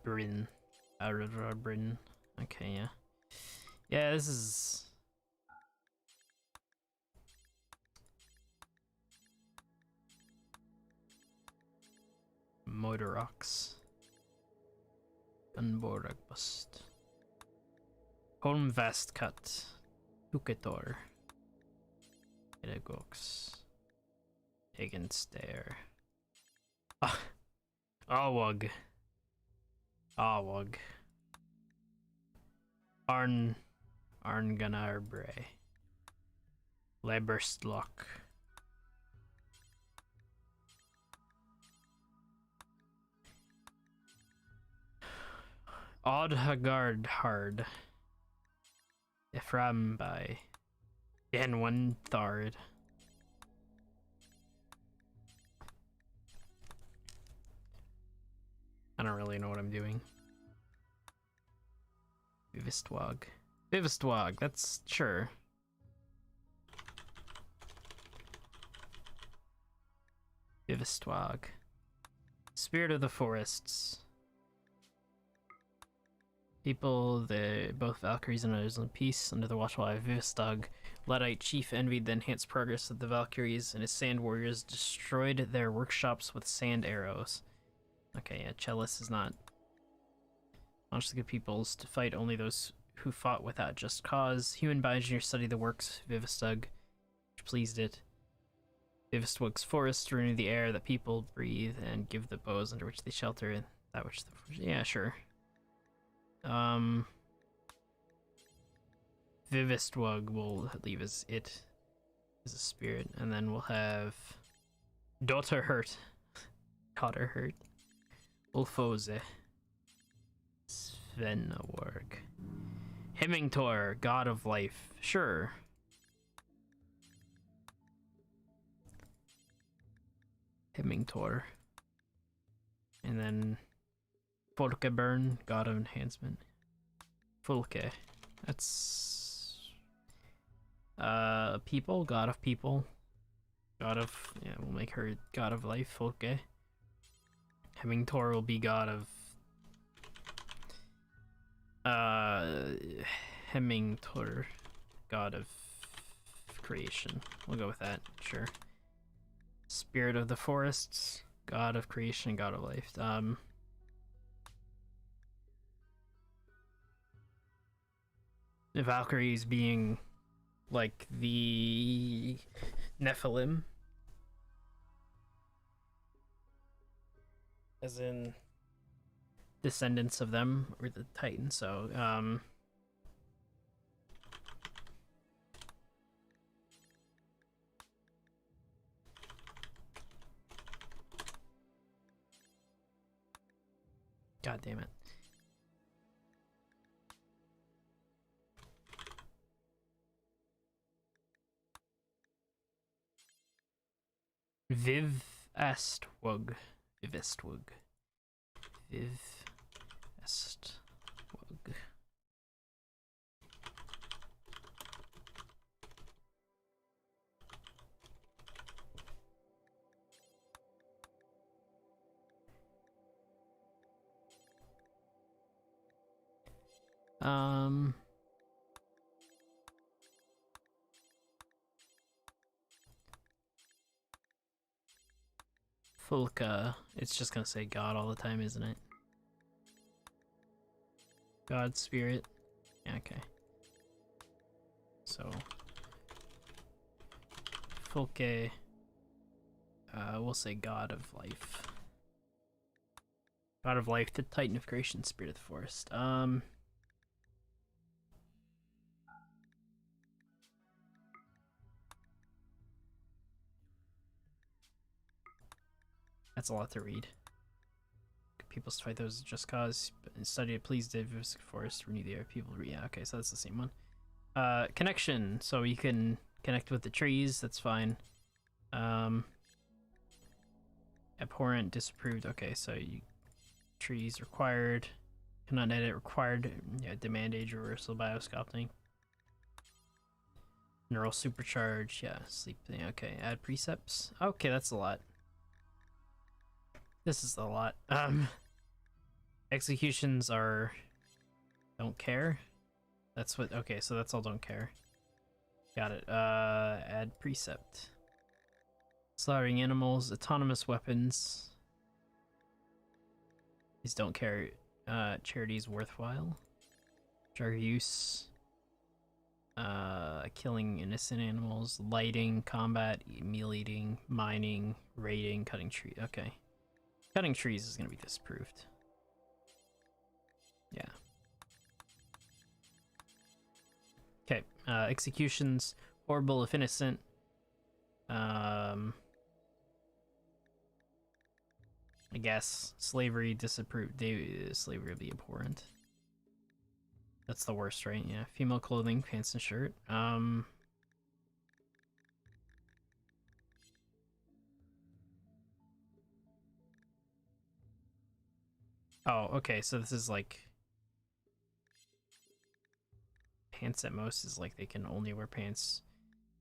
Bryn. Bryn. Okay, yeah. Yeah, this is... Moidorox. Gunborag Bust. Holmvastcut. Huketor. Edagox. Egenstair. Awog. Arnganarbre. Leberstlock. Oddhagardhard. Ephrambai. Denwantharad. I don't really know what I'm doing. Vivistwag, that's sure. Vivistwag. Spirit of the forests. People, both Valkyries and others in peace, under the watchful eye of Vivistag, Luddite chief envied the enhanced progress of the Valkyries, and his sand warriors destroyed their workshops with sand arrows. Okay, yeah, Chalice is not... Launch the good peoples to fight only those who fought without just cause. Human bioengineer studied the works of Vivistag, which pleased it. Vivistwag's forests renew the air that people breathe and give the bows under which they shelter and that which the... Yeah, sure. Vivistwag will leave as it. is a spirit, and then we'll have Daughter Hurt. Daughter Hurt. Ulfose. Svenaworg. Hemmingtor, God of Life. Sure. Hemmingtor. And then Folkeburn, God of Enhancement. Folke. That's people, God of People. God of, yeah, we'll make her God of Life, Folke. Hemmingtor will be God of Hemmingtor, God of Creation. We'll go with that, sure. Spirit of the Forests, God of Creation, God of Life. The Valkyries being like the Nephilim, as in descendants of them, or the Titans. So God damn it. Vivestwug. Vivestwug. Vivestwug. Fulka, it's just gonna say God all the time, isn't it? God, Spirit. Yeah, okay. So Fulke, we'll say God of Life. God of Life, the Titan of Creation, Spirit of the Forest. That's a lot to read. People fight those just cause. Study it, please. Diversity forest, renew the air. People, yeah, okay, so that's the same one. Connection. So you can connect with the trees. That's fine. Abhorrent, disapproved. Okay, so you trees required. Cannot edit required. Yeah, demand age reversal biosculpting. Neural supercharge. Yeah, sleep thing. Okay, add precepts. Okay, that's a lot. This is a lot. Executions are don't care. That's what, okay, so that's all don't care. Got it. Add precept. Slaughtering animals, autonomous weapons. These don't care. Charity's worthwhile. Drug use. Killing innocent animals, lighting, combat, meal eating, mining, raiding, cutting tree. Okay. Cutting trees is going to be disapproved. Yeah. Okay. Executions, horrible if innocent. I guess slavery disapproved. Slavery will be abhorrent. That's the worst, right? Yeah. Female clothing, pants and shirt. Oh, okay, so this is like pants at most is like they can only wear pants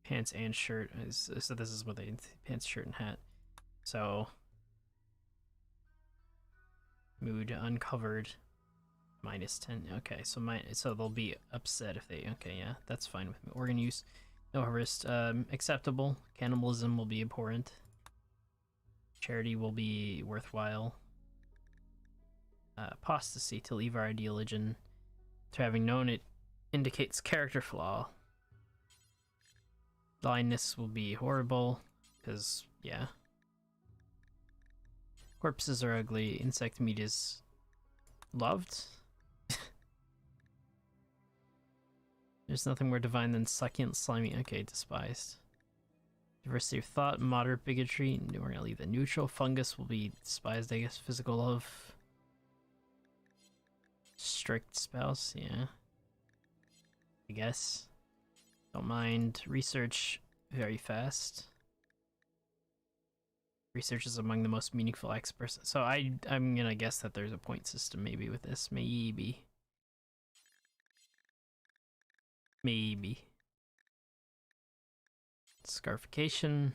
and shirt. So this is what they pants, shirt, and hat. So mood uncovered -10. Okay, so they'll be upset if they. Okay, yeah, that's fine with me. Organ use, no harvest. Acceptable. Cannibalism will be abhorrent. Charity will be worthwhile. Apostasy, to leave our ideal religion, to having known it indicates character flaw. Blindness will be horrible, because, yeah. Corpses are ugly, insect meat is loved. There's nothing more divine than succulent, slimy, okay, despised. Diversity of thought, moderate bigotry. We're gonna leave the neutral. Fungus will be despised, I guess. Physical love. Strict spouse, yeah. I guess. Don't mind. Research very fast. Research is among the most meaningful experts. So I'm gonna guess that there's a point system maybe with this. Maybe. Scarification.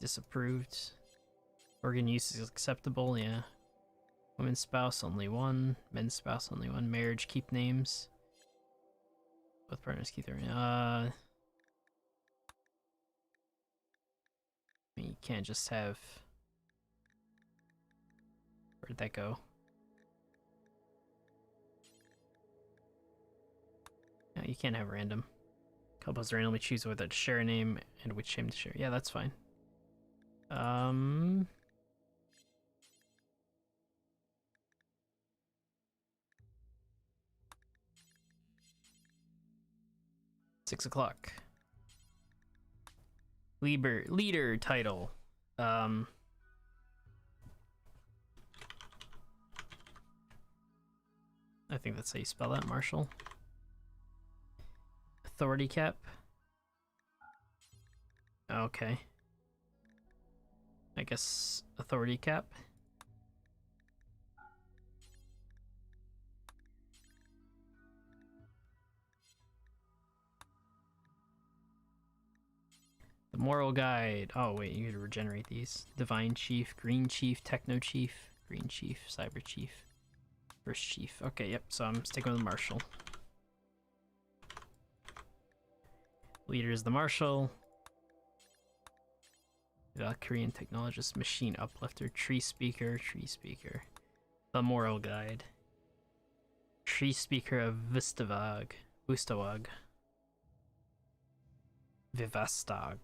Disapproved. Organ use is acceptable, yeah. Women's spouse, only one. Men's spouse, only one. Marriage, keep names. Both partners keep their you can't just have... Where'd that go? No, you can't have random. Couples randomly choose whether to share a name and which name to share. Yeah, that's fine. 6 o'clock. Leader title. I think that's how you spell that, Marshall. Authority cap. Okay. I guess authority cap. The moral guide. Oh wait, you gotta regenerate these. Divine chief, green chief, techno chief, green chief, cyber chief, first chief. Okay, yep. So I'm sticking with the marshal. Leader is the marshal. Valkyrian technologist, machine uplifter, tree speaker. The moral guide. Tree speaker of Vistawag. Vivastwug.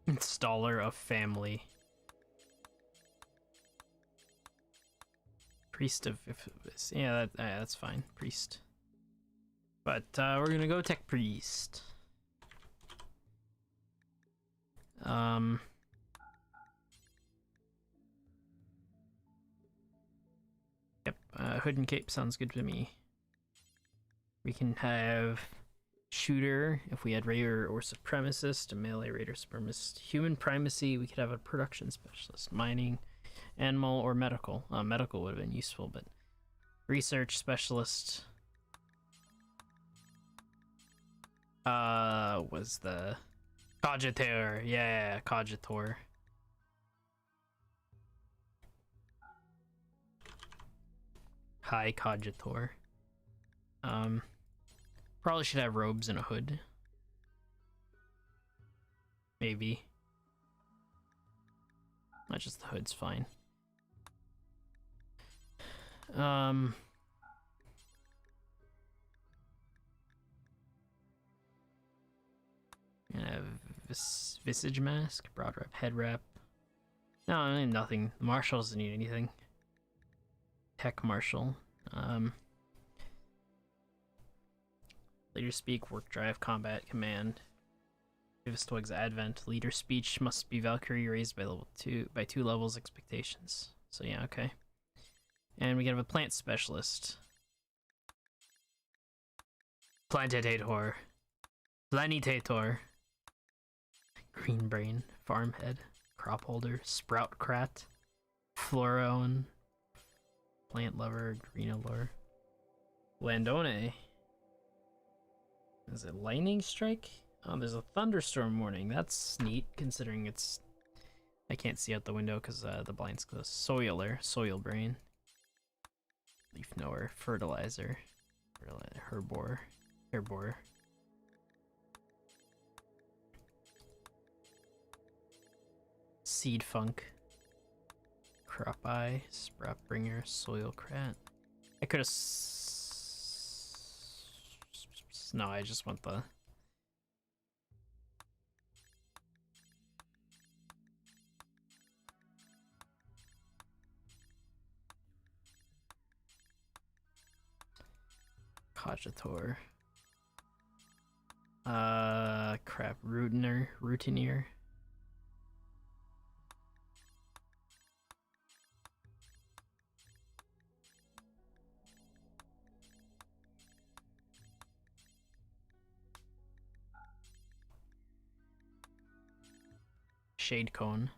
Installer of family. Priest of... Yeah, that's fine. Priest. But we're gonna go tech priest. Yep, hood and cape sounds good to me. We can have shooter if we had raider or supremacist, a melee raider supremacist. Human primacy, we could have a production specialist. Mining, animal, or medical. Medical would have been useful, but research specialist was the Cogitator. Yeah, Cogitor. High Cogitor. Probably should have robes and a hood. Maybe. Not just the hood's fine. And a visage mask, broad wrap, head wrap. No, I mean nothing. The marshal doesn't need anything. Tech marshal. Leader speak, work drive, combat, command. Vivastwug's advent. Leader speech must be Valkyrie raised by by 2 levels expectations. So yeah, okay. And we have a plant specialist. Plantator. Green brain, farm head, crop holder, sprout crat, floron, plant lover, green allure. Landone. Is it lightning strike? Oh, there's a thunderstorm warning. That's neat, considering it's... I can't see out the window because the blind's closed. Soiler, soil brain. Leaf knower, fertilizer. Herbor. Seed funk. Crop eye, sprout bringer, soil crat. I could have... No, I just want the... Cogitator. Crap. Routinier. Shade Cone.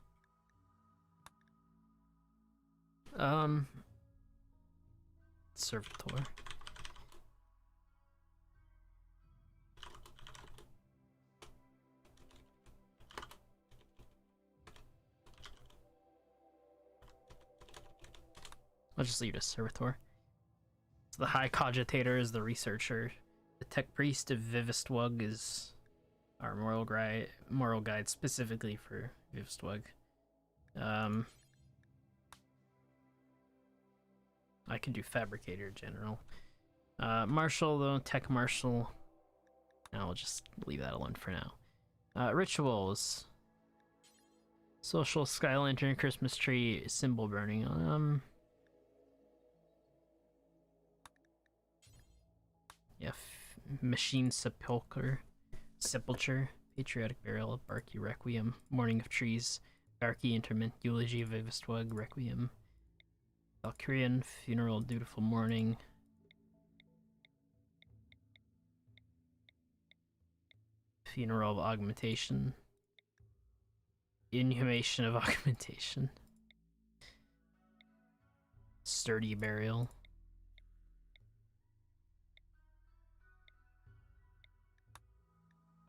Servitor. I'll just leave it as Servitor. So the High Cogitator is the researcher. The Tech Priest of Vivistwug is our moral guide specifically for Vivistwug. I can do Fabricator General. Marshal though, Tech Marshal. I'll just leave that alone for now. Rituals. Social Sky Lantern, Christmas Tree, Symbol Burning. Yeah, Machine Sepulcher, Patriotic Burial, Barky Requiem, Morning of Trees, Barky Interment, Eulogy of Vivistwug, Requiem, Valkyrian, Funeral, Dutiful Mourning, Funeral of Augmentation, Inhumation of Augmentation, Sturdy Burial,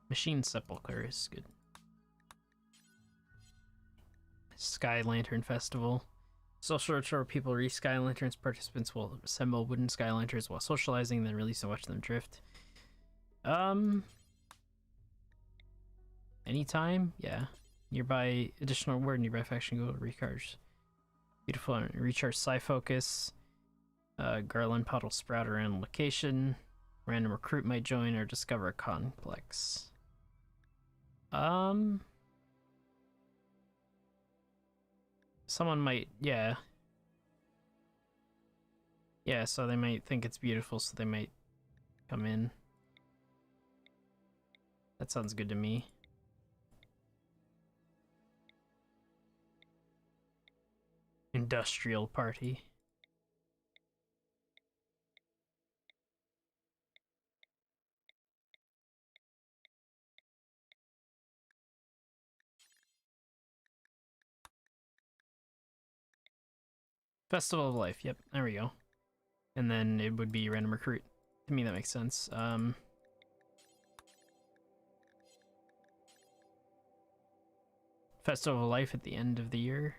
Machine Sepulcher is good. Sky Lantern Festival. Social ritual where people read Sky Lanterns. Participants will assemble wooden Sky Lanterns while socializing, then release and watch them drift. Anytime? Yeah. Nearby additional word, nearby faction go recharge. Beautiful recharge Psyfocus. Garland Puddle Sprout around location. Random recruit might join or discover a complex. Someone might, yeah. Yeah, so they might think it's beautiful, so they might come in. That sounds good to me. Industrial party. Festival of Life, yep, there we go. And then it would be random recruit. To me, that makes sense. Festival of Life at the end of the year.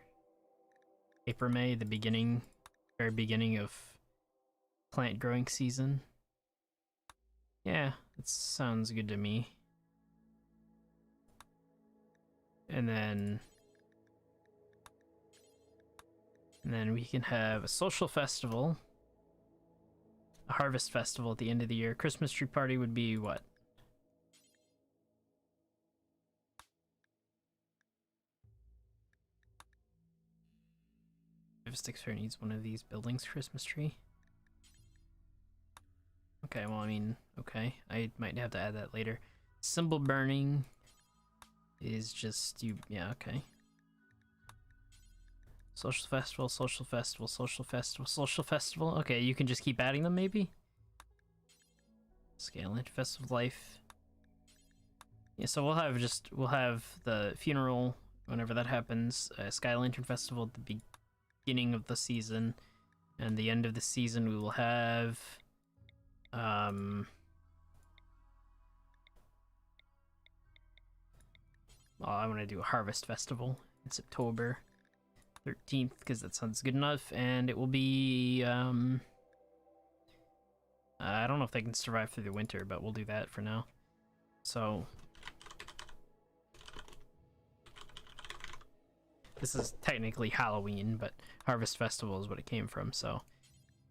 April, May, the beginning, very beginning of plant growing season. Yeah, that sounds good to me. And then we can have a social festival, a harvest festival at the end of the year. Christmas tree party would be what? Sticks Fair needs one of these buildings. Christmas tree. Okay, well, I mean, okay, I might have to add that later. Symbol burning is just you. Yeah, okay. Social festival, social festival, social festival, social festival. Okay, you can just keep adding them, maybe. Scalant Festival of Life. Yeah, so we'll have the funeral whenever that happens. Sky Lantern Festival at the beginning of the season, and the end of the season we will have well, I want to do a harvest festival in September 13th because that sounds good enough, and it will be I don't know if they can survive through the winter, but we'll do that for now. So this is technically Halloween, but Harvest Festival is what it came from. So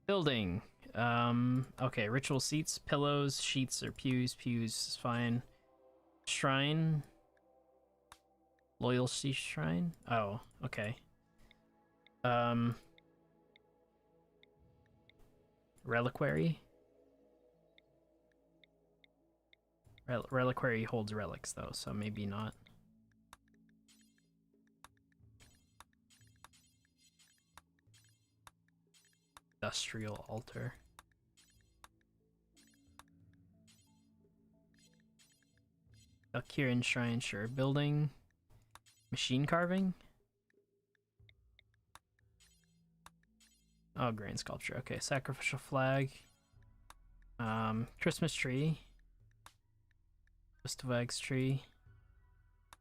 building, okay, ritual seats, pillows, sheets, or pews. Pews is fine. Shrine, loyalty shrine. Oh, okay. Reliquary. Reliquary holds relics though, so maybe not. Industrial altar. Valkyrian shrine, sure. Building. Machine carving. Oh, grain sculpture. Okay, sacrificial flag. Christmas tree. Twist of eggs tree.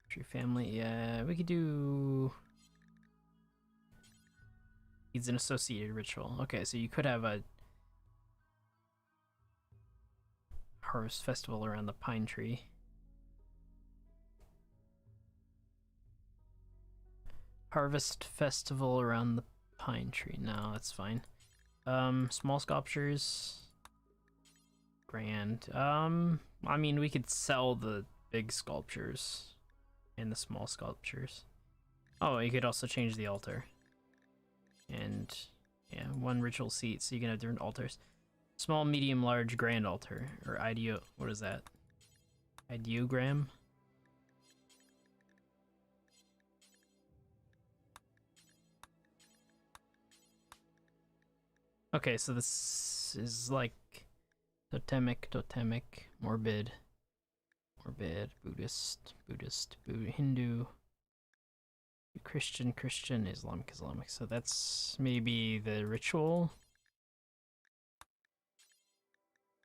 Tree family. Yeah, we could do. Needs an associated ritual. Okay, so you could have a harvest festival around the pine tree. Harvest festival around the pine tree. No, that's fine. Small sculptures. Grand. I mean, we could sell the big sculptures and the small sculptures. Oh, you could also change the altar. And yeah, one ritual seat, so you can have different altars. Small, medium, large, grand altar. Or ideo. What is that? Ideogram? Okay, so this is like totemic, morbid, Buddhist, Hindu, Christian, Islamic. So that's maybe the ritual.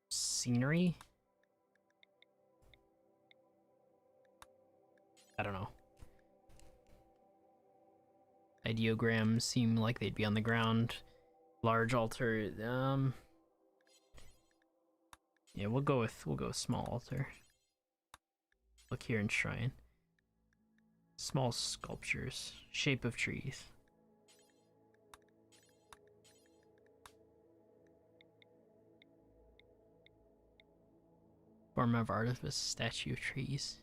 Scenery? I don't know. Ideograms seem like they'd be on the ground. Large altar, yeah, we'll go with small altar. Look here in shrine. Small sculptures, shape of trees. Form of artifice, statue of trees.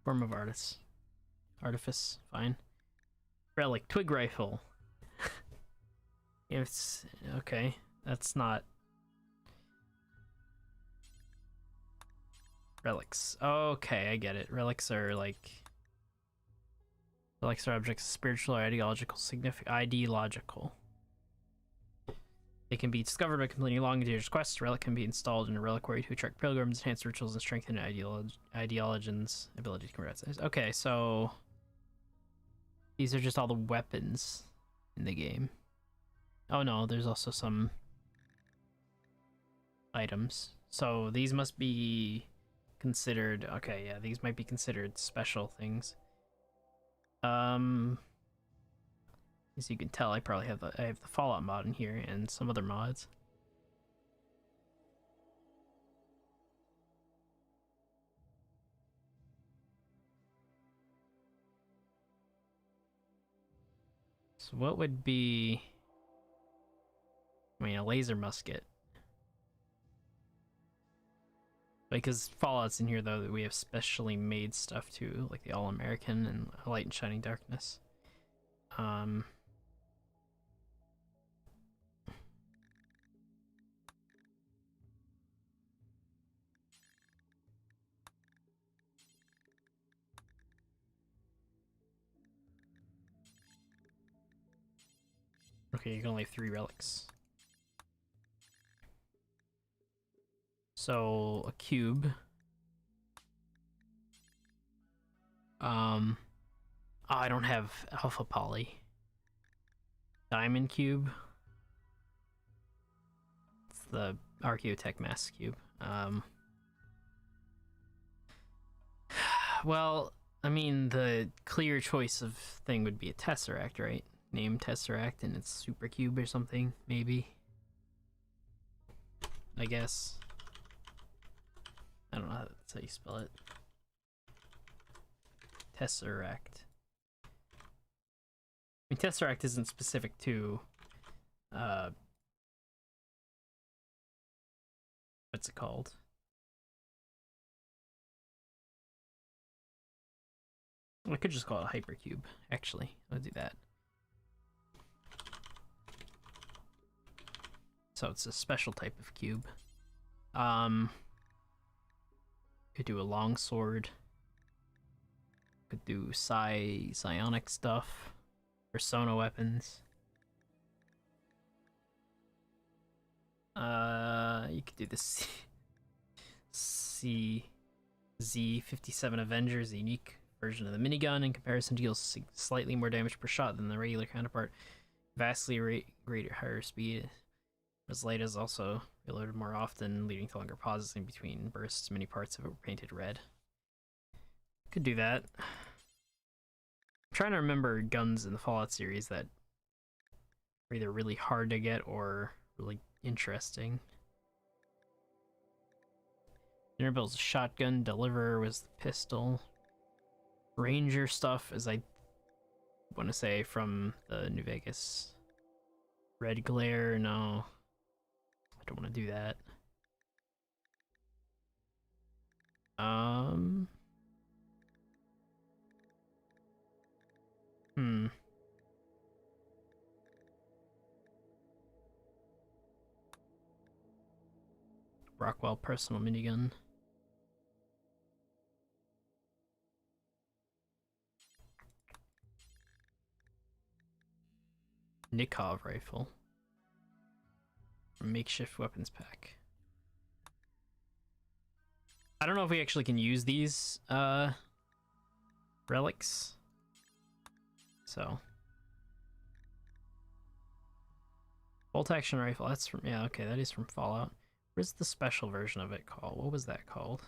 Form of artifice, fine. Relic, twig rifle. It's okay. That's not relics. Okay, I get it. Relics are objects of spiritual or ideological significance. Ideological. They can be discovered by completing long and dangerous quests. Relic can be installed in a reliquary to attract pilgrims, enhance rituals, and strengthen ideologians' ability to convert size. Okay, so these are just all the weapons in the game. Oh no, there's also some items. So these must be considered. Okay, yeah, these might be considered special things. As you can tell, I probably have I have the Fallout mod in here and some other mods. So what would be? I mean, a laser musket. Because Fallout's in here though, that we have specially made stuff too, like the All-American and Light and Shining Darkness. Okay, you can only have 3 relics. So a cube. Oh, I don't have alpha poly. Diamond cube. It's the Archaeotech mass cube. Well, I mean, the clear choice of thing would be a Tesseract, right? Name Tesseract and it's super cube or something, maybe. I guess. I don't know how that's how you spell it. Tesseract. I mean, Tesseract isn't specific to what's it called? I could just call it a hypercube, actually. I'll do that. So it's a special type of cube. Could do a longsword. Could do psionic stuff. Persona weapons. You could do the Z57 Avengers, the unique version of the minigun. In comparison, deals slightly more damage per shot than the regular counterpart. Vastly greater higher speed. As light is also reloaded more often, leading to longer pauses in between bursts. Many parts of it were painted red. Could do that. I'm trying to remember guns in the Fallout series that are either really hard to get or really interesting. Interbil's a shotgun. Deliverer was the pistol. Ranger stuff, as I want to say, from the New Vegas. Red glare, no. I don't want to do that. Rockwell personal minigun. Nikov rifle. Makeshift weapons pack. I don't know if we actually can use these relics. So bolt action rifle, that's from, yeah, okay, that is from Fallout. Where's the special version of it called? What was that called?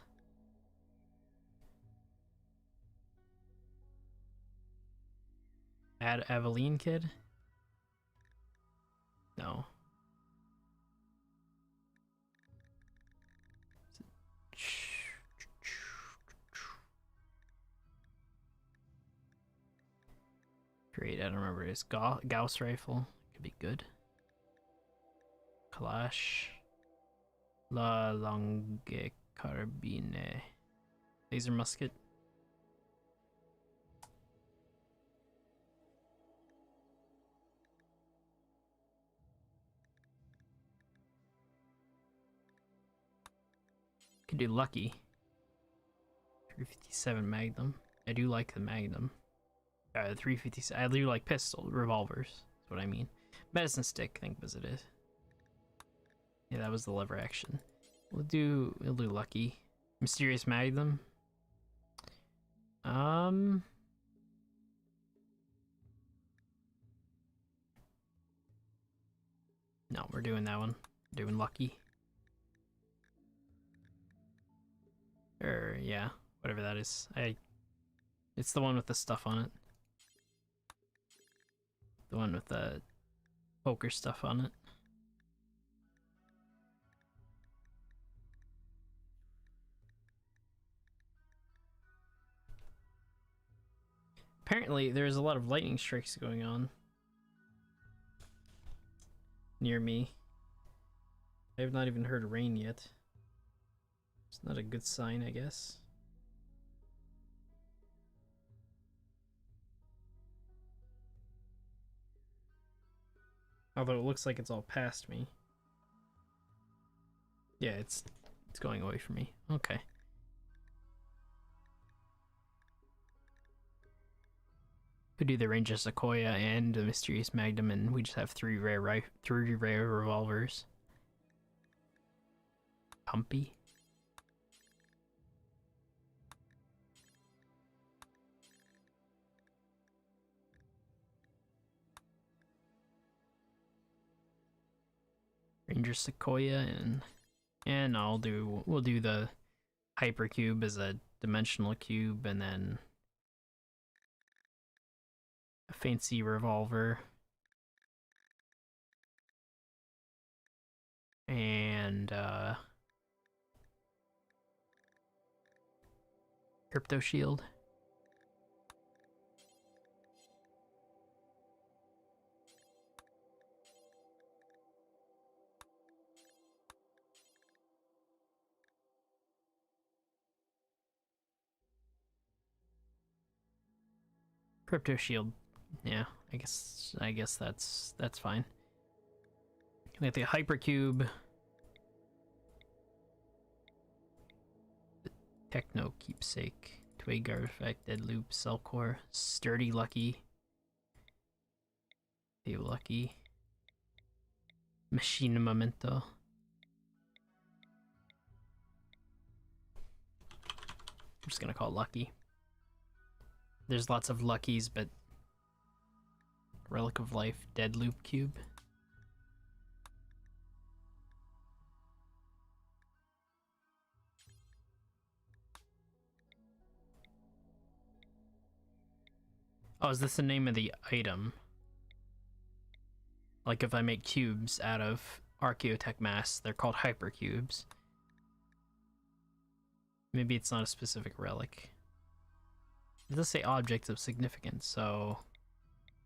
Aveline Kid? No. Great, I don't remember. It's Gauss rifle. Could be good. Kalash. La Longue Carabine. Laser musket. Could do Lucky. 357 Magnum. I do like the Magnum. 357. I do like pistol revolvers. That's what I mean. Medicine stick, I think was it is. Yeah, that was the lever action. We'll do Lucky. Mysterious Magnum. No, we're doing that one. We're doing Lucky. Or yeah, whatever that is. It's the one with the stuff on it. The one with the poker stuff on it. Apparently, there's a lot of lightning strikes going on near me. I have not even heard rain yet. It's not a good sign, I guess. Although it looks like it's all past me. Yeah, it's going away from me. Okay. Could do the Ranger Sequoia and the Mysterious Magnum, and we just have three rare revolvers. Pumpy. Ranger Sequoia and we'll do the hypercube as a dimensional cube, and then a fancy revolver, and crypto shield. Crypto shield. Yeah, I guess that's fine. We have the hypercube. The techno keepsake. Twig artifact, dead loop, cell core, sturdy lucky. Theo lucky. Machine memento. I'm just gonna call it lucky. There's lots of luckies, but relic of life, dead loop cube. Oh, is this the name of the item? Like if I make cubes out of Archaeotech mass, they're called hypercubes. Maybe it's not a specific relic. It does say objects of significance, so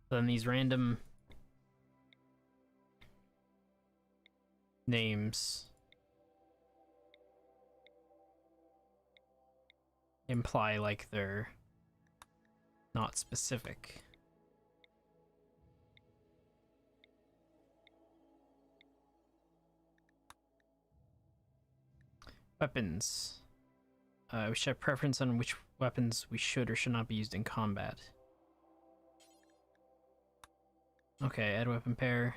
then these random names imply like they're not specific. Weapons. We should have preference on which weapons we should or should not be used in combat. Okay, add weapon pair.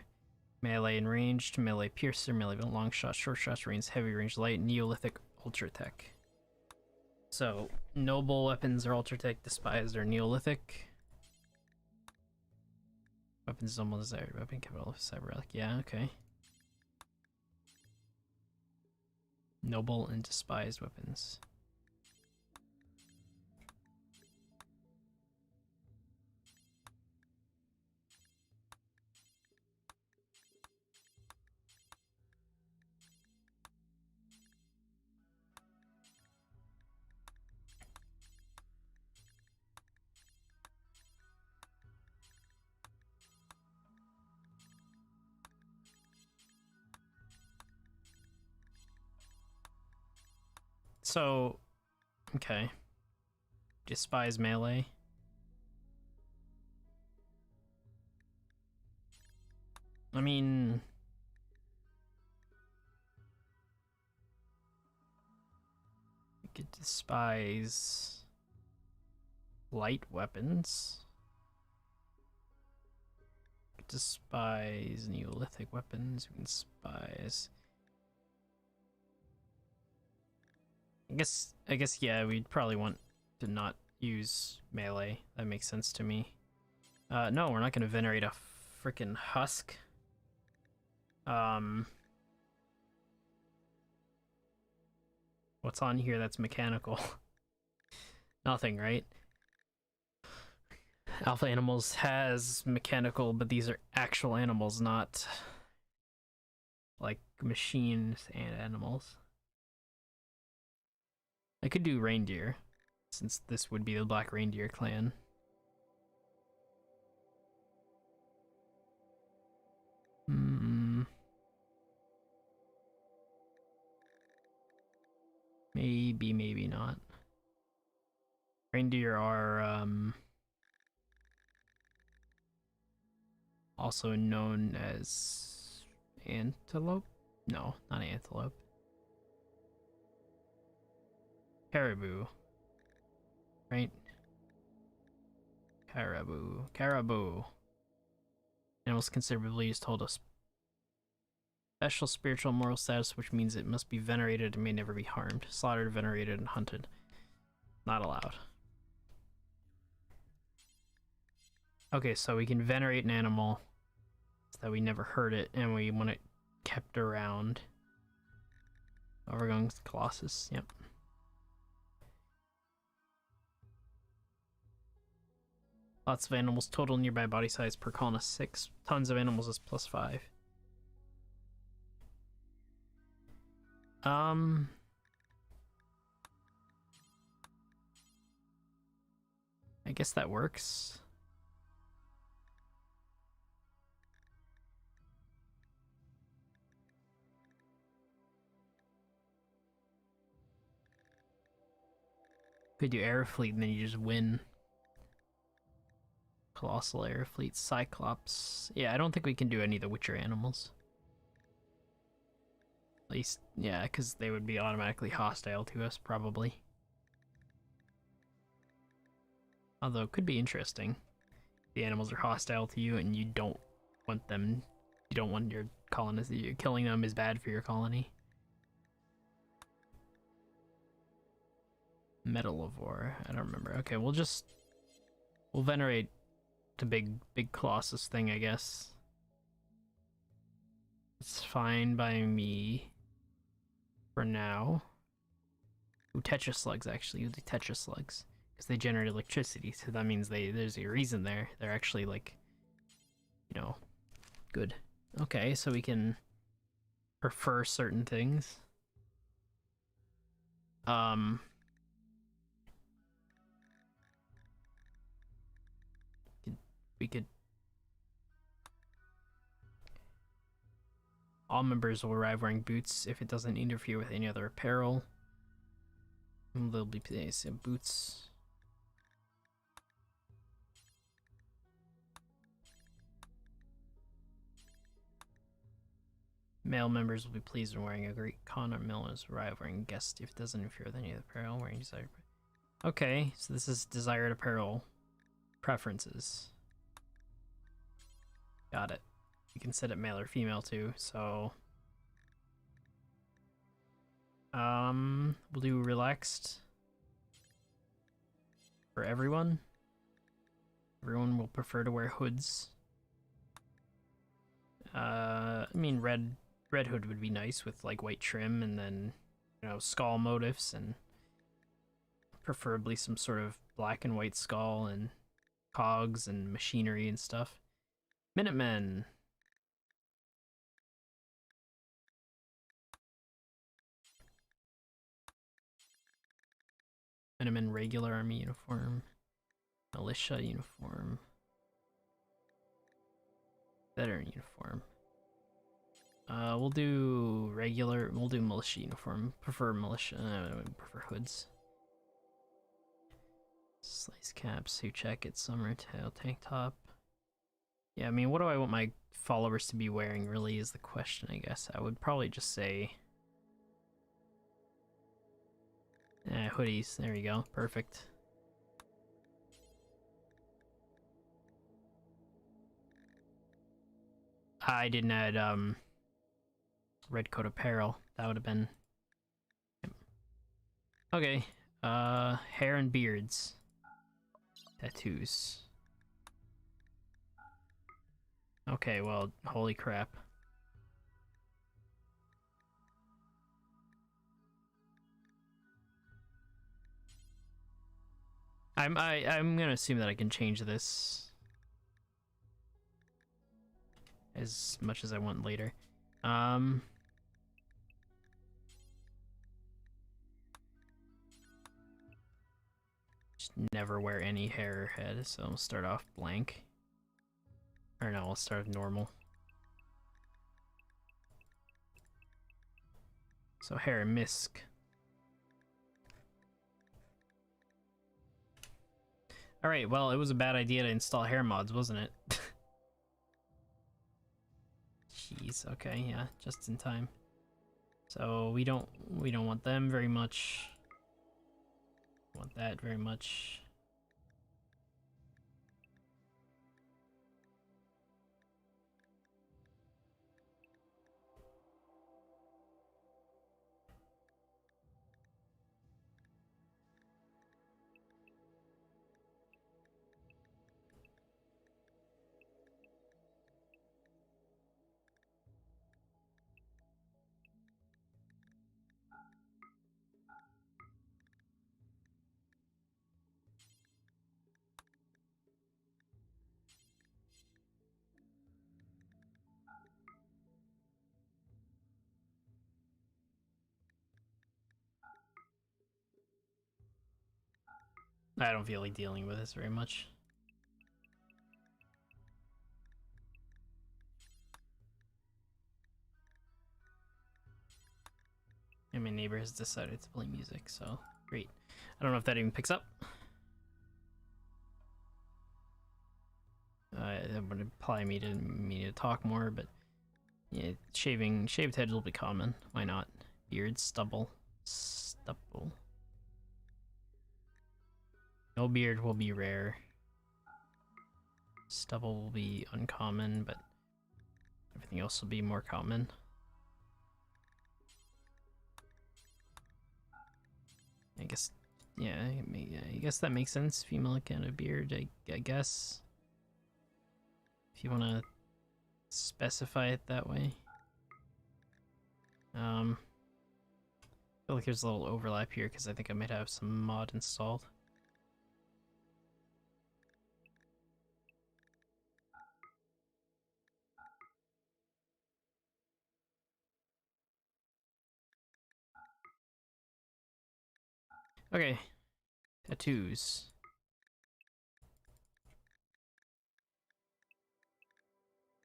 Melee and ranged, melee piercer, melee long shot, short shots, range heavy, range light, Neolithic, ultra tech. So, noble weapons are ultra tech, despised are Neolithic. Weapons normal desired, weapon capital cyber relic, yeah, okay. Noble and despised weapons. So, okay. Despise melee. I mean, we could despise light weapons. We could despise Neolithic weapons. We can despise. I guess, yeah, we'd probably want to not use melee. That makes sense to me. No, we're not going to venerate a freaking husk. What's on here that's mechanical? Nothing, right? Alpha Animals has mechanical, but these are actual animals, not like machines and animals. I could do reindeer, since this would be the Black Reindeer clan. Maybe, maybe not. Reindeer are also known as antelope? No, not antelope. Caribou. Right? Caribou. Caribou. Animals considerably used to hold a special spiritual and moral status, which means it must be venerated and may never be harmed. Slaughtered, venerated, and hunted. Not allowed. Okay, so we can venerate an animal so that we never hurt it, and we want it kept around. Oh, we're going with Colossus, yep. Lots of animals, total nearby body size per colonist 6. Tons of animals is +5. I guess that works. Could do air fleet and then you just win. Colossal Air Fleet, Cyclops. Yeah, I don't think we can do any of the Witcher animals. At least, yeah, because they would be automatically hostile to us, probably. Although it could be interesting. The animals are hostile to you and you don't want them, you don't want your colonists, killing them is bad for your colony. Metalivore, I don't remember. Okay, we'll venerate the big Colossus thing, I guess. It's fine by me for now. Ooh, Tetra slugs, actually. Ooh, the Tetra slugs. Because they generate electricity, so that means there's a reason there. They're actually, like, you know, good. Okay, so we can prefer certain things. We could... All members will arrive wearing boots if it doesn't interfere with any other apparel. They'll be placed boots. Male members will be pleased when wearing a great con or millers arrive wearing guest if it doesn't interfere with any of the apparel wearing desired. Okay, so this is desired apparel preferences. Got it. You can set it male or female too, so we'll do relaxed for everyone. Everyone will prefer to wear hoods. I mean red hood would be nice with like white trim and then, you know, skull motifs and preferably some sort of black and white skull and cogs and machinery and stuff. Minutemen. Minutemen regular army uniform. Militia uniform. Veteran uniform. We'll do militia uniform. Prefer militia, prefer hoods. Slice cap, suit jacket, summer tail, tank top. Yeah, I mean, what do I want my followers to be wearing really is the question, I guess. I would probably just say... hoodies, there you go, perfect. I didn't add, red coat apparel. That would have been... Okay, hair and beards. Tattoos. Okay, well, holy crap. I'm gonna assume that I can change this as much as I want later. Just never wear any hair or head, so I'll start off blank. Or no, I'll start normal. So hair and misc. Alright, well, it was a bad idea to install hair mods, wasn't it? Jeez, okay, yeah, just in time. So we don't want them very much. Want that very much. I don't feel like dealing with this very much. And my neighbor has decided to play music, so great. I don't know if that even picks up. would imply me to talk more, but yeah, shaved heads will be common. Why not? Beard, stubble. No beard will be rare. Stubble will be uncommon, but everything else will be more common. I guess, yeah, I guess that makes sense. Female kind of beard, I guess. If you want to specify it that way. I feel like there's a little overlap here because I think I might have some mod installed. Okay, tattoos.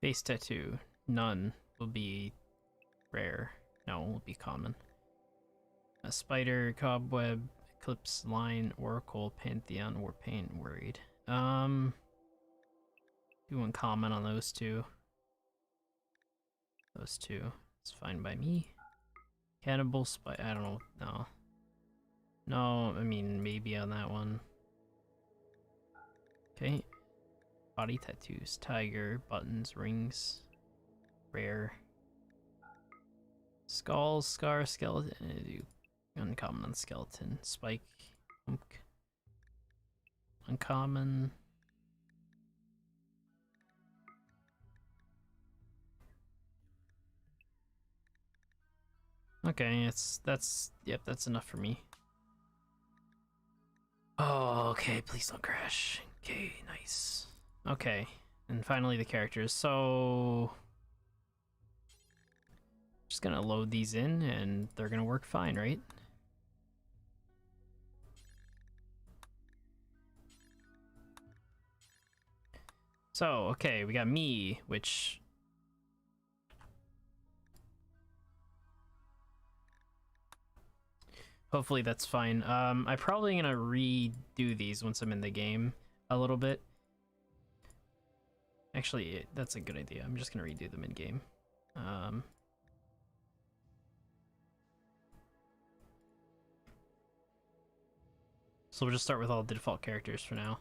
Face tattoo, none will be rare. No, will be common. A spider, cobweb, eclipse, line, oracle, pantheon, warpaint, worried. Do one comment on those two. Those two. It's fine by me. Cannibal, I don't know. No. No, I mean, maybe on that one. Okay. Body tattoos. Tiger, buttons, rings. Rare. Skull, scar, skeleton. Uncommon on skeleton. Spike. Uncommon. Okay, that's enough for me. Oh, okay, please don't crash. Okay, nice. Okay, and finally the characters. So just gonna load these in and they're gonna work fine, right? So, okay, we got me, which hopefully that's fine. I'm probably gonna redo these once I'm in the game a little bit. Actually, that's a good idea. I'm just gonna redo them in game. So we'll just start with all the default characters for now.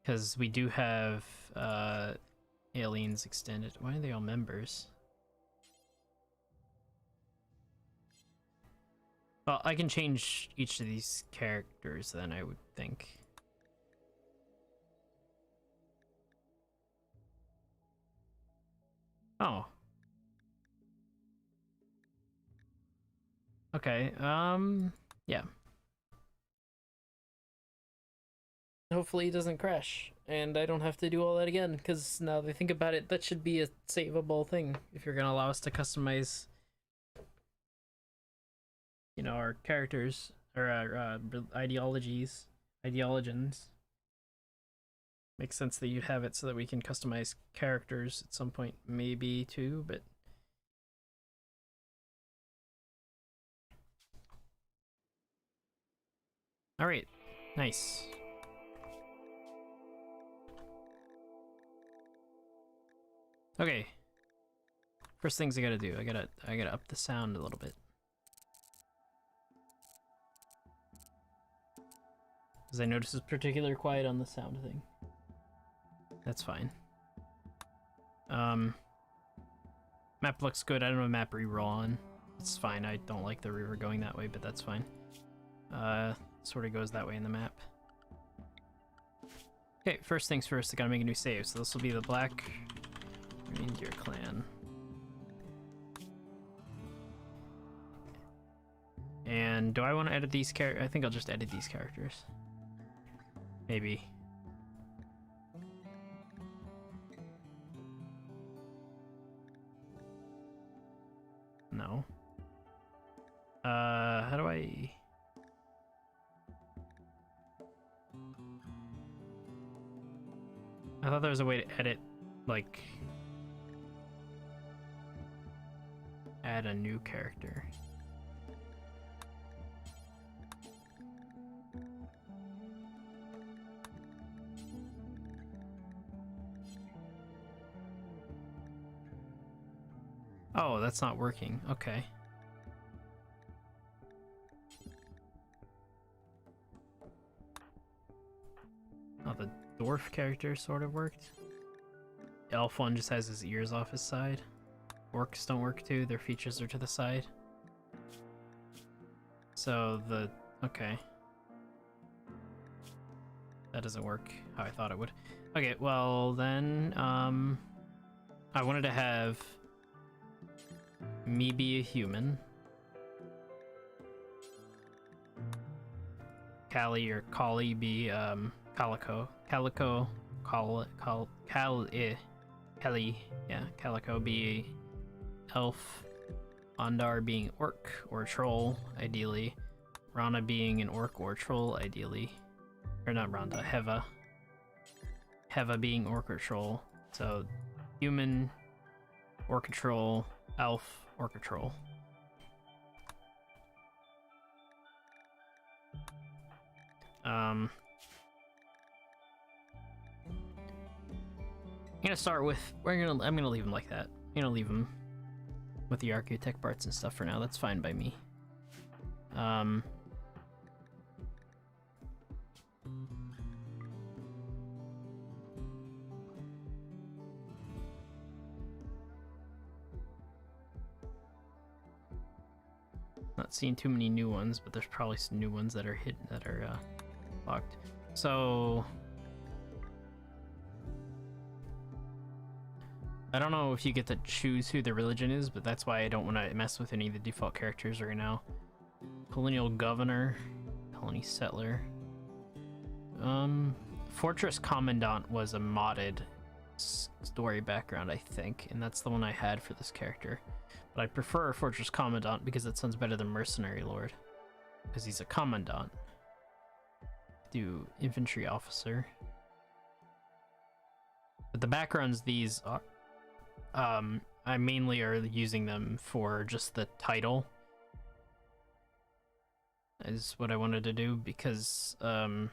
Because we do have aliens extended. Why are they all members? Well, I can change each of these characters then, I would think. Oh. Okay, yeah. Hopefully it doesn't crash, and I don't have to do all that again, because now that I think about it, that should be a savable thing, if you're gonna allow us to customize, you know, our characters, or our ideologies. Makes sense that you have it so that we can customize characters at some point, maybe too, but... Alright, nice. Okay. First things I gotta do, I gotta up the sound a little bit. Because I noticed it's particularly quiet on the sound thing. That's fine. Map looks good. I don't have map reroll on. It's fine. I don't like the river going that way, but that's fine. Sort of goes that way in the map. Okay, first things first, I gotta make a new save. So this will be the Black Reindeer Clan. And do I want to edit these characters? I think I'll just edit these characters. Maybe. No. How do I... I thought there was a way to edit, like... add a new character. Oh, that's not working. Okay. Oh, the dwarf character sort of worked. The elf one just has his ears off his side. Orcs don't work too, their features are to the side. So the... okay. That doesn't work how I thought it would. Okay, well then, I wanted to have me be a human. Callie or Collie be, Calico. Calico, Kelly, yeah, Calico be elf. Ondar being orc or troll, ideally. Rana being an orc or troll, ideally. Or not Rhonda, Heva. Heva being orc or troll. So, human, orc or troll, elf, orc or troll. I'm gonna start with, I'm gonna leave him like that. I'm gonna leave him with the architect parts and stuff for now. That's fine by me. Not seeing too many new ones, but there's probably some new ones that are hidden, that are locked. So I don't know if you get to choose who the religion is, but that's why I don't want to mess with any of the default characters right now. Colonial Governor, Colony Settler. Fortress Commandant was a modded story background, I think, and that's the one I had for this character. But I prefer Fortress Commandant because it sounds better than Mercenary Lord, because he's a Commandant. Do Infantry Officer. But the backgrounds these are, I mainly are using them for just the title. Is what I wanted to do, because the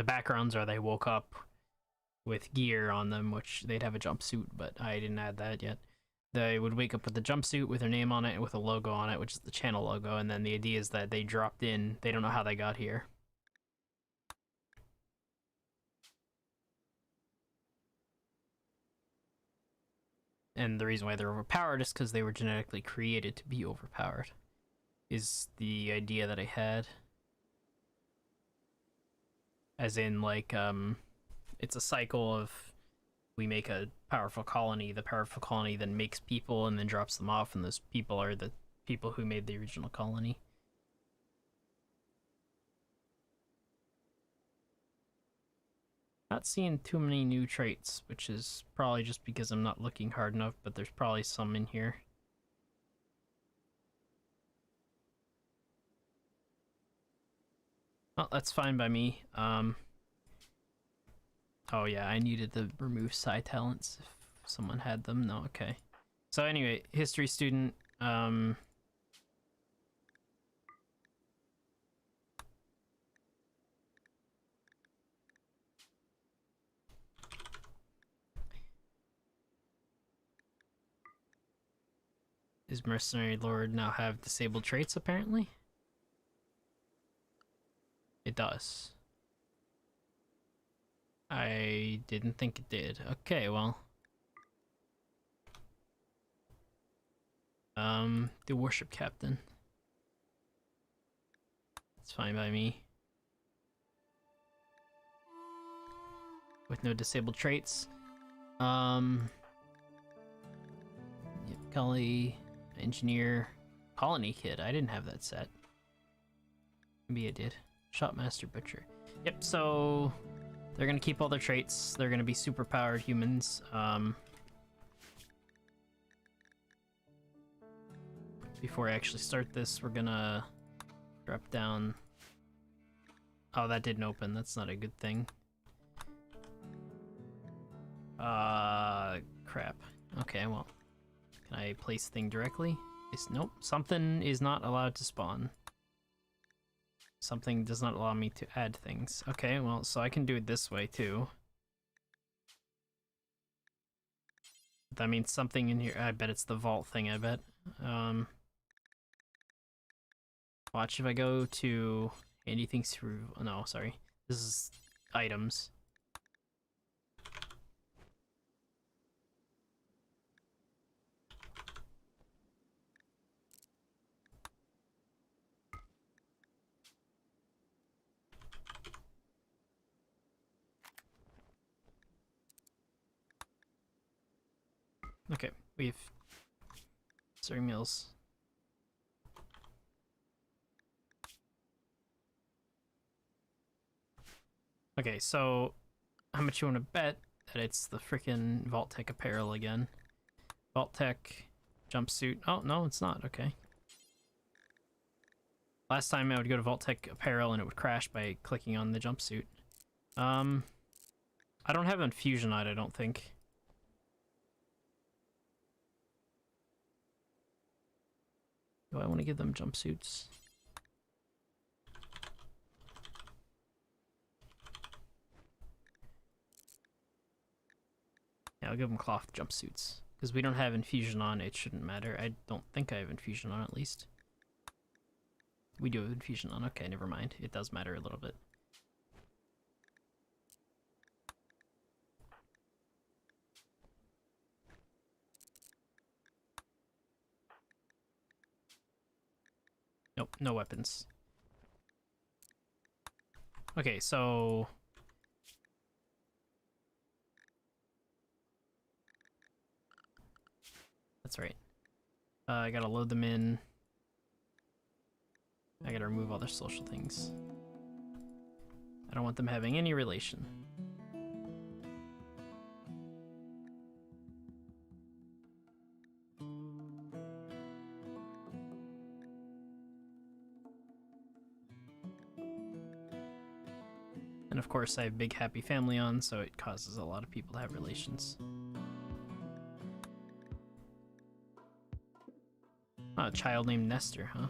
backgrounds are they woke up with gear on them, which they'd have a jumpsuit, but I didn't add that yet. They would wake up with a jumpsuit with their name on it and with a logo on it, which is the channel logo, and then the idea is that they dropped in, they don't know how they got here. And the reason why they're overpowered is because they were genetically created to be overpowered, is the idea that I had. As in, like, it's a cycle of, we make a powerful colony, the powerful colony then makes people and then drops them off, and those people are the people who made the original colony. Not seeing too many new traits, which is probably just because I'm not looking hard enough, but there's probably some in here. Well, that's fine by me. Oh yeah, I needed to remove side talents if someone had them. No, okay. So anyway, history student, is Mercenary Lord now have disabled traits apparently? It does. I didn't think it did. Okay, well. The Warship Captain. It's fine by me. With no disabled traits. Yep, Gully, Engineer, Colony Kid. I didn't have that set. Maybe I did. Shopmaster Butcher. Yep, so they're gonna keep all their traits. They're gonna be super powered humans. Before I actually start this, we're gonna drop down. Oh, that didn't open. That's not a good thing. Crap. Okay, well, can I place thing directly? Nope. Something is not allowed to spawn. Something does not allow me to add things. Okay, well, so I can do it this way too. That means something in here. I bet it's the vault thing, I bet. Watch if I go to anything through... Oh, no, sorry. This is items. Okay, we've... Sorry, meals. Okay, so how much you want to bet that it's the freaking Vault-Tec apparel again? Vault-Tec jumpsuit. Oh, no, it's not. Okay. Last time I would go to Vault-Tec apparel and it would crash by clicking on the jumpsuit. I don't have infusion on it, I don't think. Do I want to give them jumpsuits? Yeah, I'll give them cloth jumpsuits. Because we don't have infusion on, it shouldn't matter. I don't think I have infusion on, at least. We do have infusion on. Okay, never mind. It does matter a little bit. Nope, no weapons. Okay, so... That's right. I gotta load them in. I gotta remove all their social things. I don't want them having any relation. And of course I have Big Happy Family on, so it causes a lot of people to have relations. Oh, a child named Nestor, huh?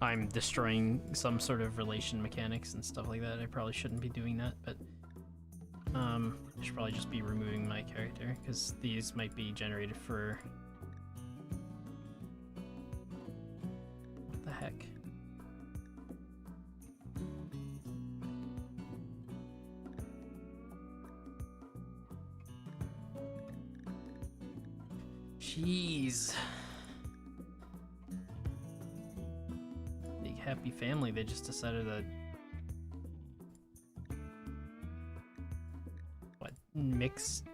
I'm destroying some sort of relation mechanics and stuff like that. I probably shouldn't be doing that, but I should probably just be removing my character, because these might be generated for... What the heck? Jeez. Happy Family, they just decided to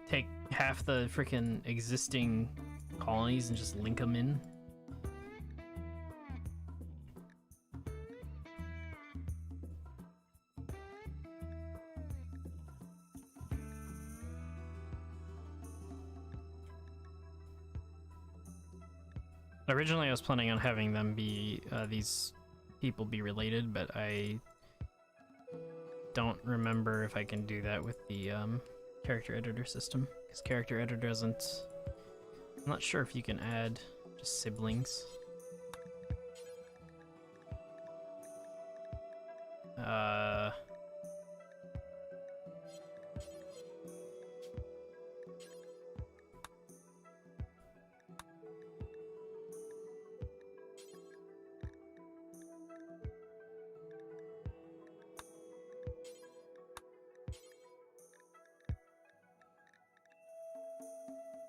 take half the freaking existing colonies and just link them in. Originally I was planning on having them be these people be related, but I don't remember if I can do that with the character editor system, because character editor doesn't... I'm not sure if you can add just siblings.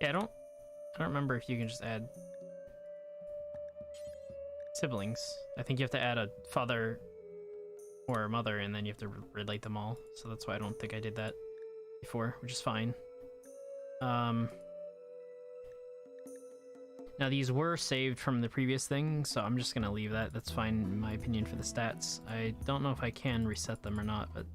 Yeah, I don't remember if you can just add siblings. I think you have to add a father or a mother, and then you have to relate them all. So that's why I don't think I did that before, which is fine. Now these were saved from the previous thing, so I'm just gonna leave that. That's fine in my opinion for the stats. I don't know if I can reset them or not, but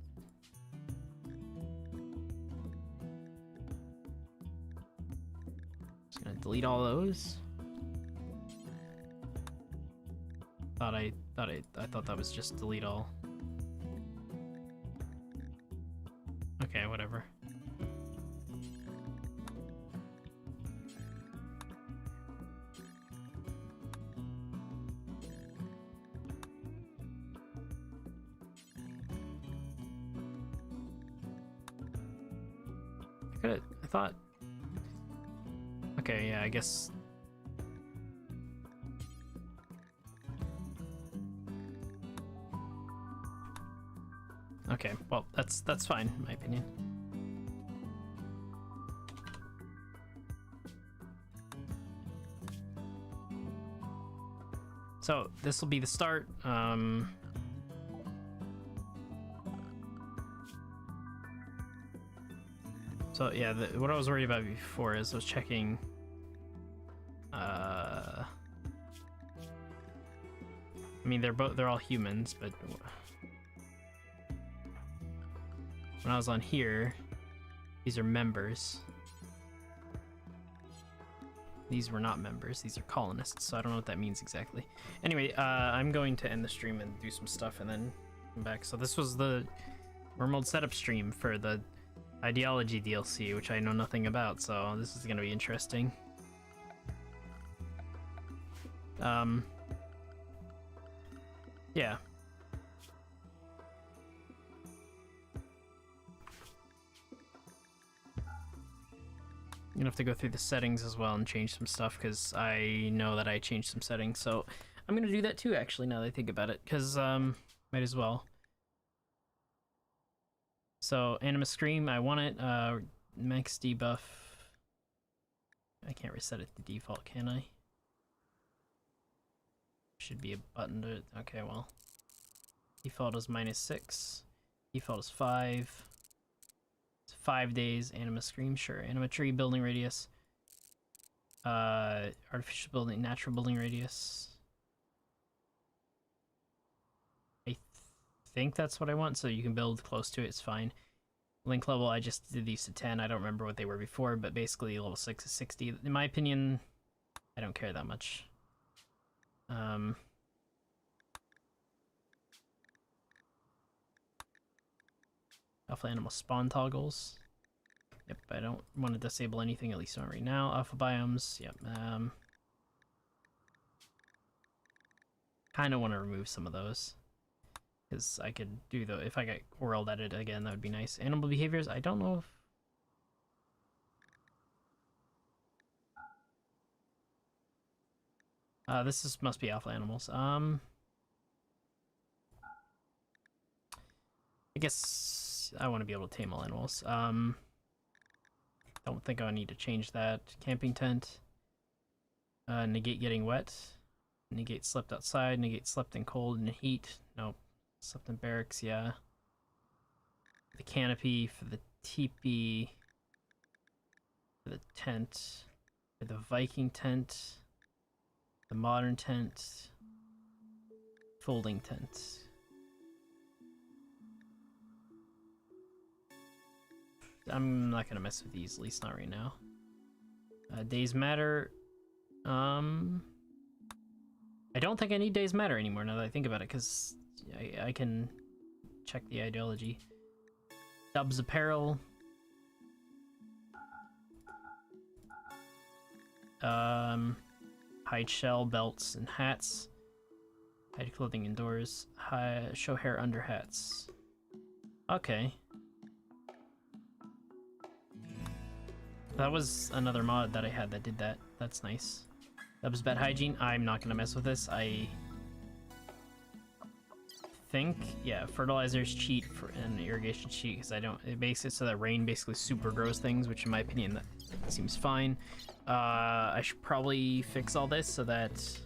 delete all those. I thought that was just delete all. Okay, whatever. I thought. Okay, yeah, I guess. Okay, well, that's fine, in my opinion. So this will be the start. So yeah, what I was worried about before is I was checking. I mean, they're all humans, but when I was on here, these are members. These were not members, these are colonists, so I don't know what that means exactly. Anyway, I'm going to end the stream and do some stuff and then come back. So this was the Rimworld setup stream for the Ideology DLC, which I know nothing about, so this is gonna be interesting. Yeah. I'm gonna have to go through the settings as well and change some stuff, because I know that I changed some settings, so I'm gonna do that too, actually, now that I think about it, because might as well. So Anima Scream, I want it. Max debuff. I can't reset it to default, can I? Should be a button to. Okay, well. Default is -6. Default is 5. It's 5 days. Anima Scream, sure. Anima Tree building radius. Artificial building, natural building radius. I think that's what I want, so you can build close to it, it's fine. Link level, I just did these to 10. I don't remember what they were before, but basically level 6 is 60. In my opinion, I don't care that much. Alpha animal spawn toggles. Yep, I don't want to disable anything, at least not right now. Alpha biomes, yep. Kind of want to remove some of those, because I could do the, if I get world edit again, that would be nice. Animal behaviors, I don't know if... this must be alpha animals. I guess I want to be able to tame all animals. Don't think I need to change that. Camping tent. Negate getting wet. Negate slept outside. Negate slept in cold and heat. Nope. Slept in barracks, yeah. The canopy for the teepee. For the tent. For the Viking tent. The modern tent. Folding tent. I'm not gonna mess with these, at least not right now. Days matter. I don't think I need days matter anymore now that I think about it, because I can check the ideology. Dubs apparel. Hide shell, belts, and hats. Hide clothing indoors. Show hair under hats. Okay. That was another mod that I had that did that. That's nice. Dubs bad hygiene. I'm not gonna mess with this. I think, yeah, fertilizers cheat for and irrigation cheat, because I don't. It makes it so that rain basically super grows things, which in my opinion that seems fine. I should probably fix all this so that.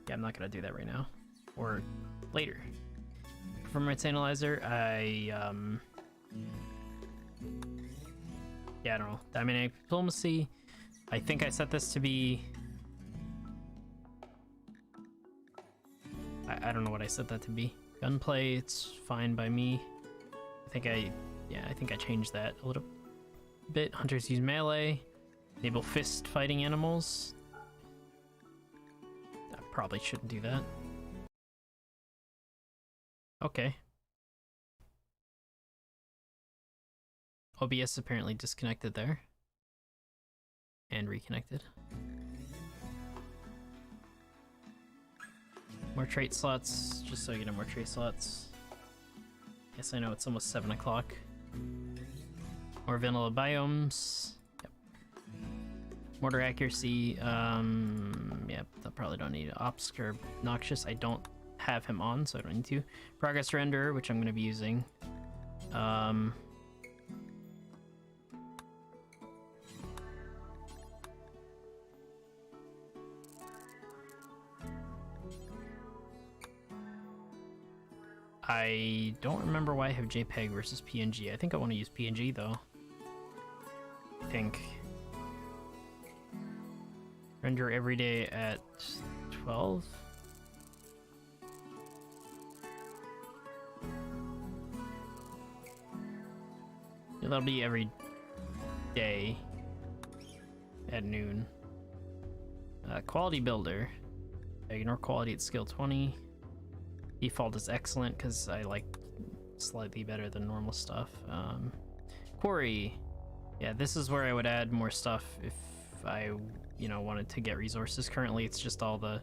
Yeah, I'm not gonna do that right now, or later. Performance analyzer. Yeah, I don't know. Dynamic diplomacy. I think I set this to be. I don't know what I set that to be. Gunplay, it's fine by me. I think I changed that a little bit. Hunters use melee. Enable fist fighting animals. I probably shouldn't do that. Okay. OBS apparently disconnected there. And reconnected. More trait slots, just so you know, more trait slots. Yes, I know it's almost 7 o'clock. More vanilla biomes. Yep. Mortar accuracy. Yep, I probably don't need Obscure Noxious. I don't have him on, so I don't need to. Progress render, which I'm going to be using. I don't remember why I have JPEG versus PNG. I think I want to use PNG though. I think. Render every day at 12. Yeah, that'll be every day at noon. Quality builder. Ignore quality at skill 20. Default is excellent because I like slightly better than normal stuff. Quarry. Yeah, this is where I would add more stuff if I, you know, wanted to get resources. Currently, it's just all the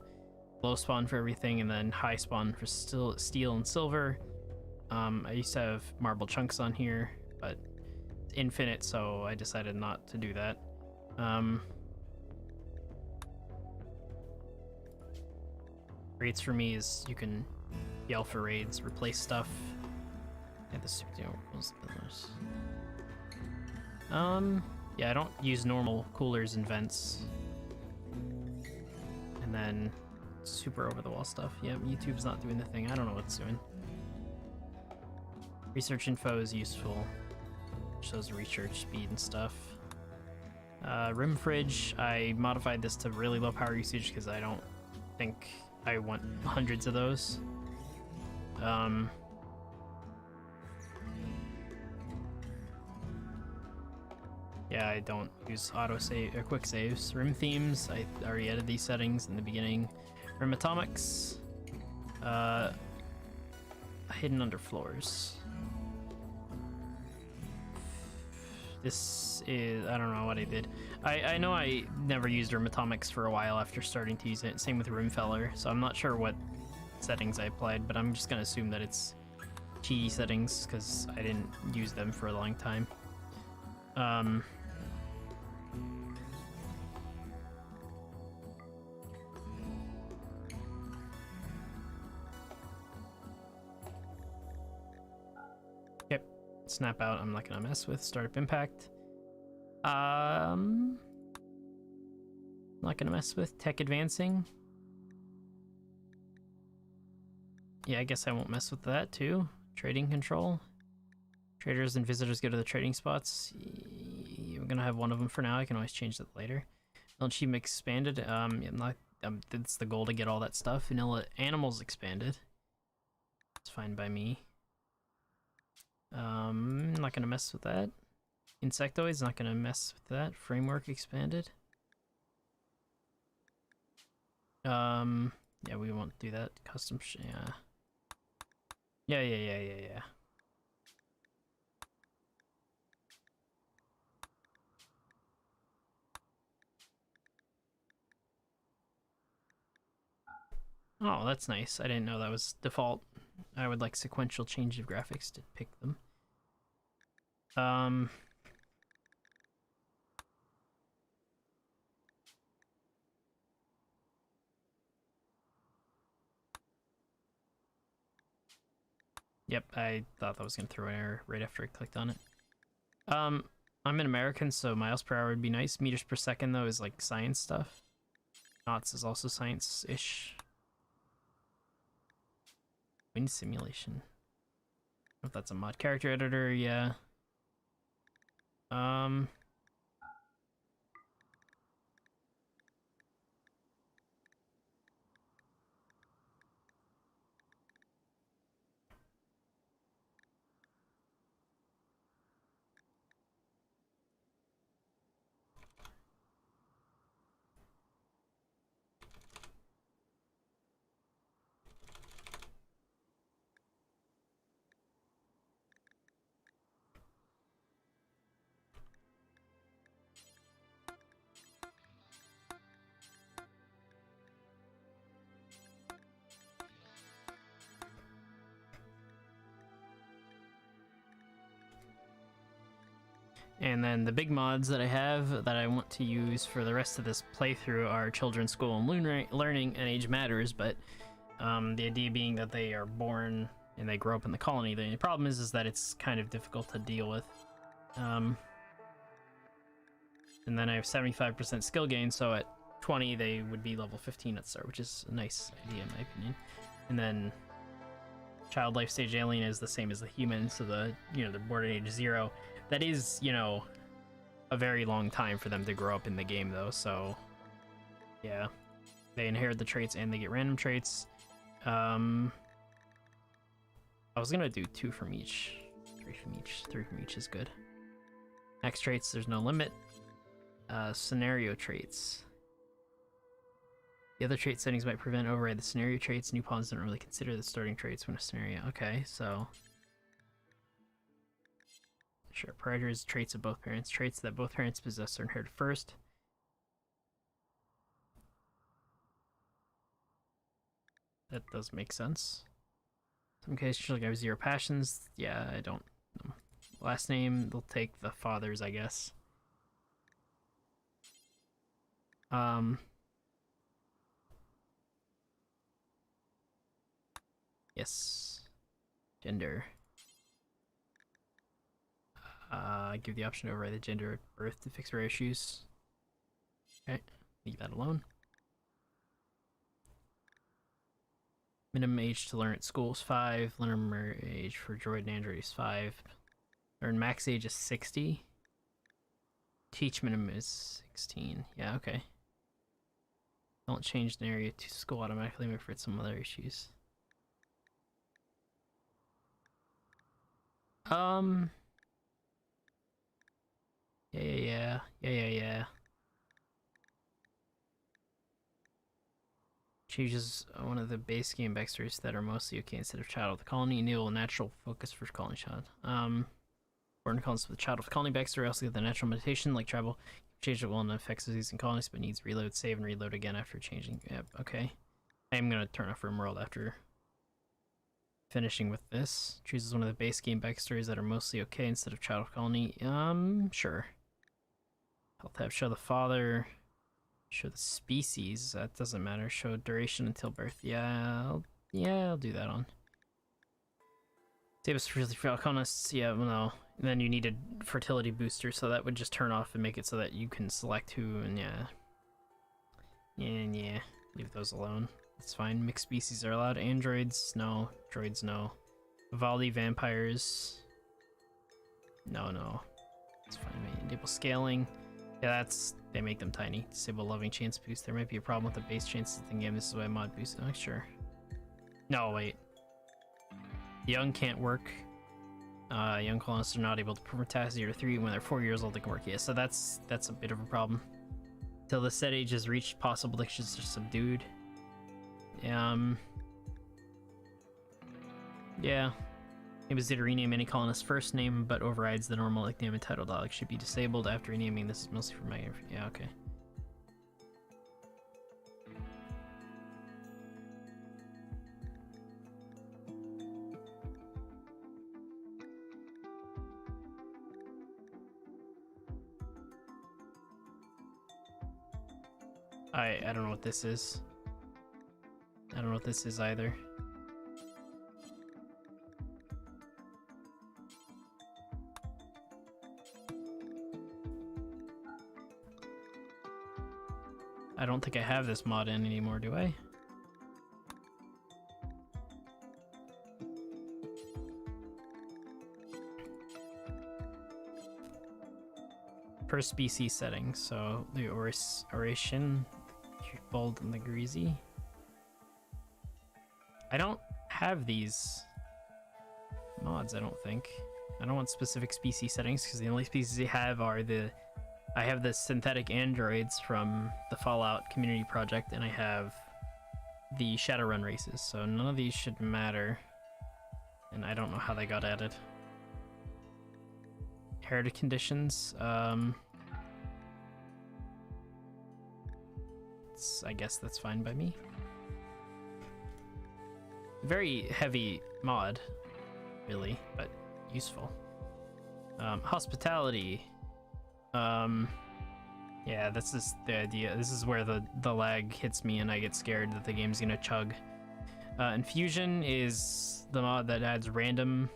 low spawn for everything and then high spawn for steel and silver. I used to have marble chunks on here, but it's infinite, so I decided not to do that. Raids for me is you can yell for raids, replace stuff. Yeah, the super equals pillars. Yeah, I don't use normal coolers and vents. And then super over the wall stuff. Yep, YouTube's not doing the thing. I don't know what it's doing. Research info is useful. Shows research speed and stuff. Rim fridge, I modified this to really low power usage because I don't think I want hundreds of those. Yeah, I don't use auto save or quick saves. Rim themes, I already added these settings in the beginning. Rim atomics, hidden under floors. This is, I don't know what I did. I know I never used Rim atomics for a while after starting to use it. Same with Rim feller, so I'm not sure what settings I applied, but I'm just gonna assume that it's cheaty settings because I didn't use them for a long time. Yep, snap out I'm not gonna mess with. Startup impact. Not gonna mess with. Tech advancing. Yeah, I guess I won't mess with that too. Trading control. Traders and visitors go to the trading spots. I'm gonna have one of them for now. I can always change that later. Achievement expanded. It's the goal to get all that stuff. Vanilla animals expanded. It's fine by me. Not gonna mess with that. Insectoids, not gonna mess with that. Framework expanded. Yeah, we won't do that. Custom, yeah. Oh, that's nice. I didn't know that was default. I would like sequential change of graphics to pick them. Yep, I thought that was gonna throw an error right after I clicked on it. I'm an American, so miles per hour would be nice. Meters per second, though, is like science stuff. Knots is also science-ish. Wind simulation. I don't know if that's a mod. Character editor, yeah. And then the big mods that I have that I want to use for the rest of this playthrough are Children's School and Learning and Age Matters, but the idea being that they are born and they grow up in the colony. The problem is that it's kind of difficult to deal with. And then I have 75% skill gain, so at 20 they would be level 15 at start, which is a nice idea in my opinion. And then child life stage alien is the same as the human, so they're born at age 0. That is, a very long time for them to grow up in the game though, so yeah. They inherit the traits and they get random traits. I was gonna do 2 from each, 3 from each. 3 from each is good. Max traits, there's no limit. Scenario traits. The other trait settings might prevent override the scenario traits. New pawns don't really consider the starting traits when a scenario. Okay, so sure. Predators, traits of both parents. Traits that both parents possess are inherited first. That does make sense. In some cases, children have 0 passions. Yeah, I don't know. Last name, they'll take the father's, I guess. Yes. Gender. Give the option to override the gender at birth to fix rare issues. Okay, leave that alone. Minimum age to learn at school is 5. Minimum age for droid and android is 5. Learn max age is 60. Teach minimum is 16. Yeah, okay. Don't change the area to school automatically, wait for some other issues. Yeah. Changes one of the base game backstories that are mostly okay instead of child of the colony. Enable natural focus for colony child. Born colonists with child of the colony backstory also get the natural meditation like travel. Change it well and affects disease in colonists, but needs reload, save, and reload again after changing. Yep, okay. I am gonna turn off Rimworld after finishing with this. Chooses one of the base game backstories that are mostly okay instead of child of colony. Sure. Health tab, show the father. Show the species. That doesn't matter. Show duration until birth. Yeah, I'll do that on. Save us for colonists. Yeah, well, no. And then you need a fertility booster, so that would just turn off and make it so that you can select who. And yeah, leave those alone. It's fine. Mixed species are allowed. Androids, no. Droids, no. Vivaldi vampires. No. It's fine. Enable scaling. Yeah, they make them tiny. Disable loving chance boost. There might be a problem with the base chances in the game. This is why mod boost. Oh, sure. No, wait. Young can't work. Young colonists are not able to perform tasks 0 to 3. When they're 4 years old, they can work. Yeah, so that's a bit of a problem. Till the set age is reached, possible addictions are subdued. Yeah. It was to rename any colonist's first name, but overrides the normal nickname and title dialog should be disabled after renaming. This is mostly for my... Yeah, okay. I don't know what this is. I don't know what this is either. I don't think I have this mod in anymore, do I? Per species setting, so the oration, bold, and the greasy. I don't have these mods, I don't think. I don't want specific species settings because the only species I have are I have the synthetic androids from the Fallout community project, and I have the Shadowrun races, so none of these should matter. And I don't know how they got added. Heritage conditions, I guess that's fine by me. Very heavy mod, really, but useful. Hospitality. Yeah, this is the idea. This is where the lag hits me and I get scared that the game's gonna chug. Infusion is the mod that adds random...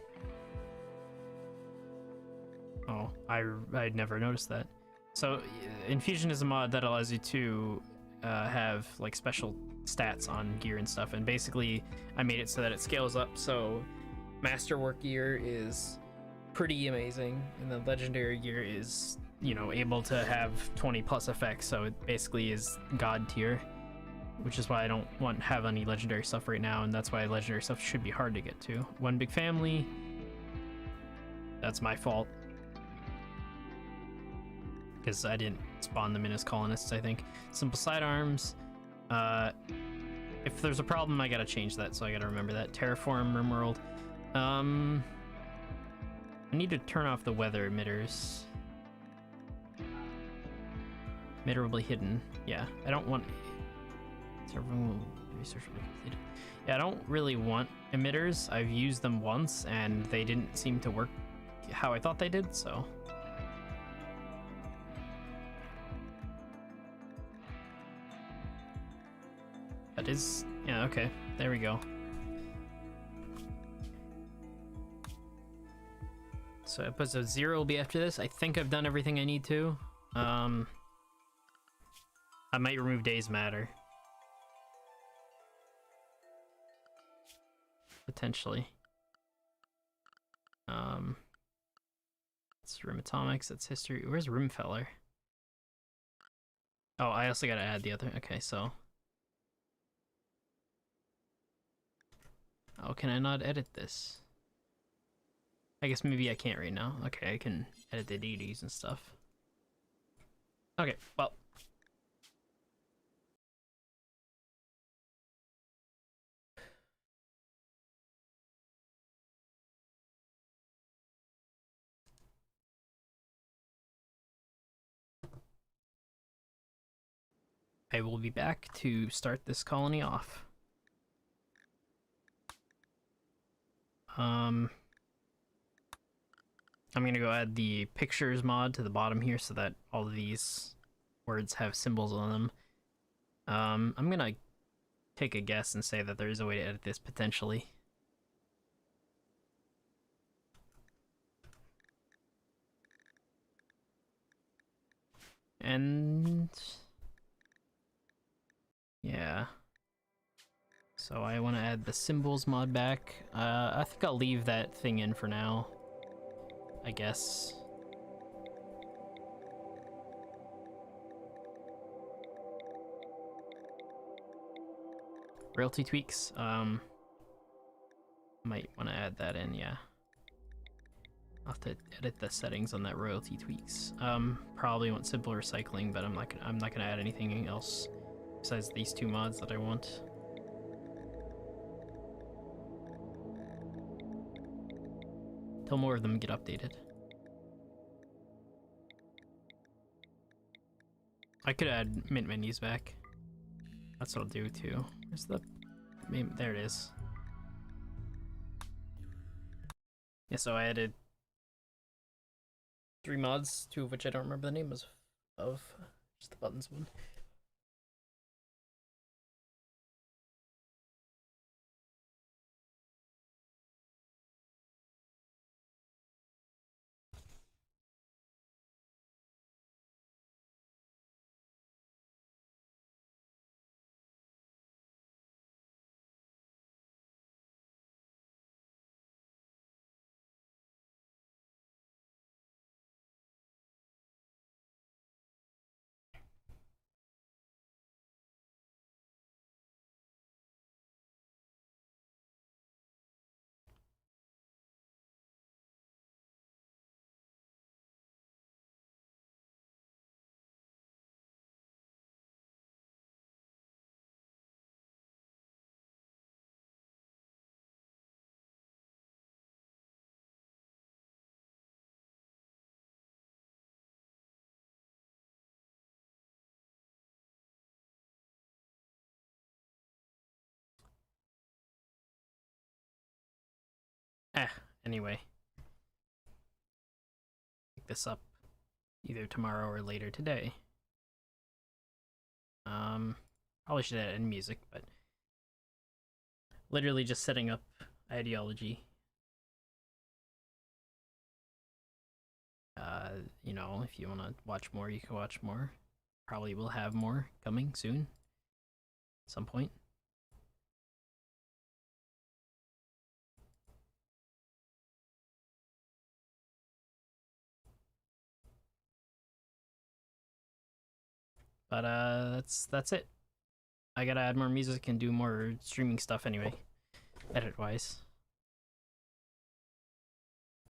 Oh, I'd never noticed that. So, Infusion is a mod that allows you to have like special stats on gear and stuff, and basically I made it so that it scales up, so Masterwork gear is pretty amazing, and the Legendary gear is, you know, able to have 20 plus effects, so it basically is god tier, which is why I don't have any legendary stuff right now, and that's why legendary stuff should be hard to get to. One Big Family, that's my fault, because I didn't spawn them in as colonists, I think. Simple Sidearms, if there's a problem I gotta change that, so I gotta remember that. Terraform, Rimworld. I need to turn off the weather emitters. Emittable hidden. Yeah, I don't want... Research will be completed. Yeah, I don't really want emitters. I've used them once, and they didn't seem to work how I thought they did, so... That is... Yeah, okay. There we go. So episode 0 will be after this. I think I've done everything I need to. I might remove Days Matter. Potentially. It's Rim Atomics, that's history. Where's Rimfeller? Oh, I also gotta add the other. Okay, so. Oh, can I not edit this? I guess maybe I can't right now. Okay, I can edit the deities and stuff. Okay, well. I will be back to start this colony off. I'm gonna go add the pictures mod to the bottom here so that all of these words have symbols on them. I'm gonna take a guess and say that there is a way to edit this potentially. And yeah. So I want to add the symbols mod back. I think I'll leave that thing in for now, I guess. Royalty tweaks, might want to add that in, yeah. I'll have to edit the settings on that royalty tweaks. Probably want simple recycling, but I'm not gonna add anything else besides these two mods that I want. Till more of them get updated. I could add mint menus back. That's what I'll do too. Where's the... There it is. Yeah, so I added 3 mods, 2 of which I don't remember the names of. Just the buttons one. Anyway. Pick this up. either tomorrow or later today. Probably should add in music, but literally just setting up ideology. You know, if you want to watch more, you can watch more. Probably will have more coming soon, at some point. But that's it. I gotta add more music and do more streaming stuff anyway, edit-wise.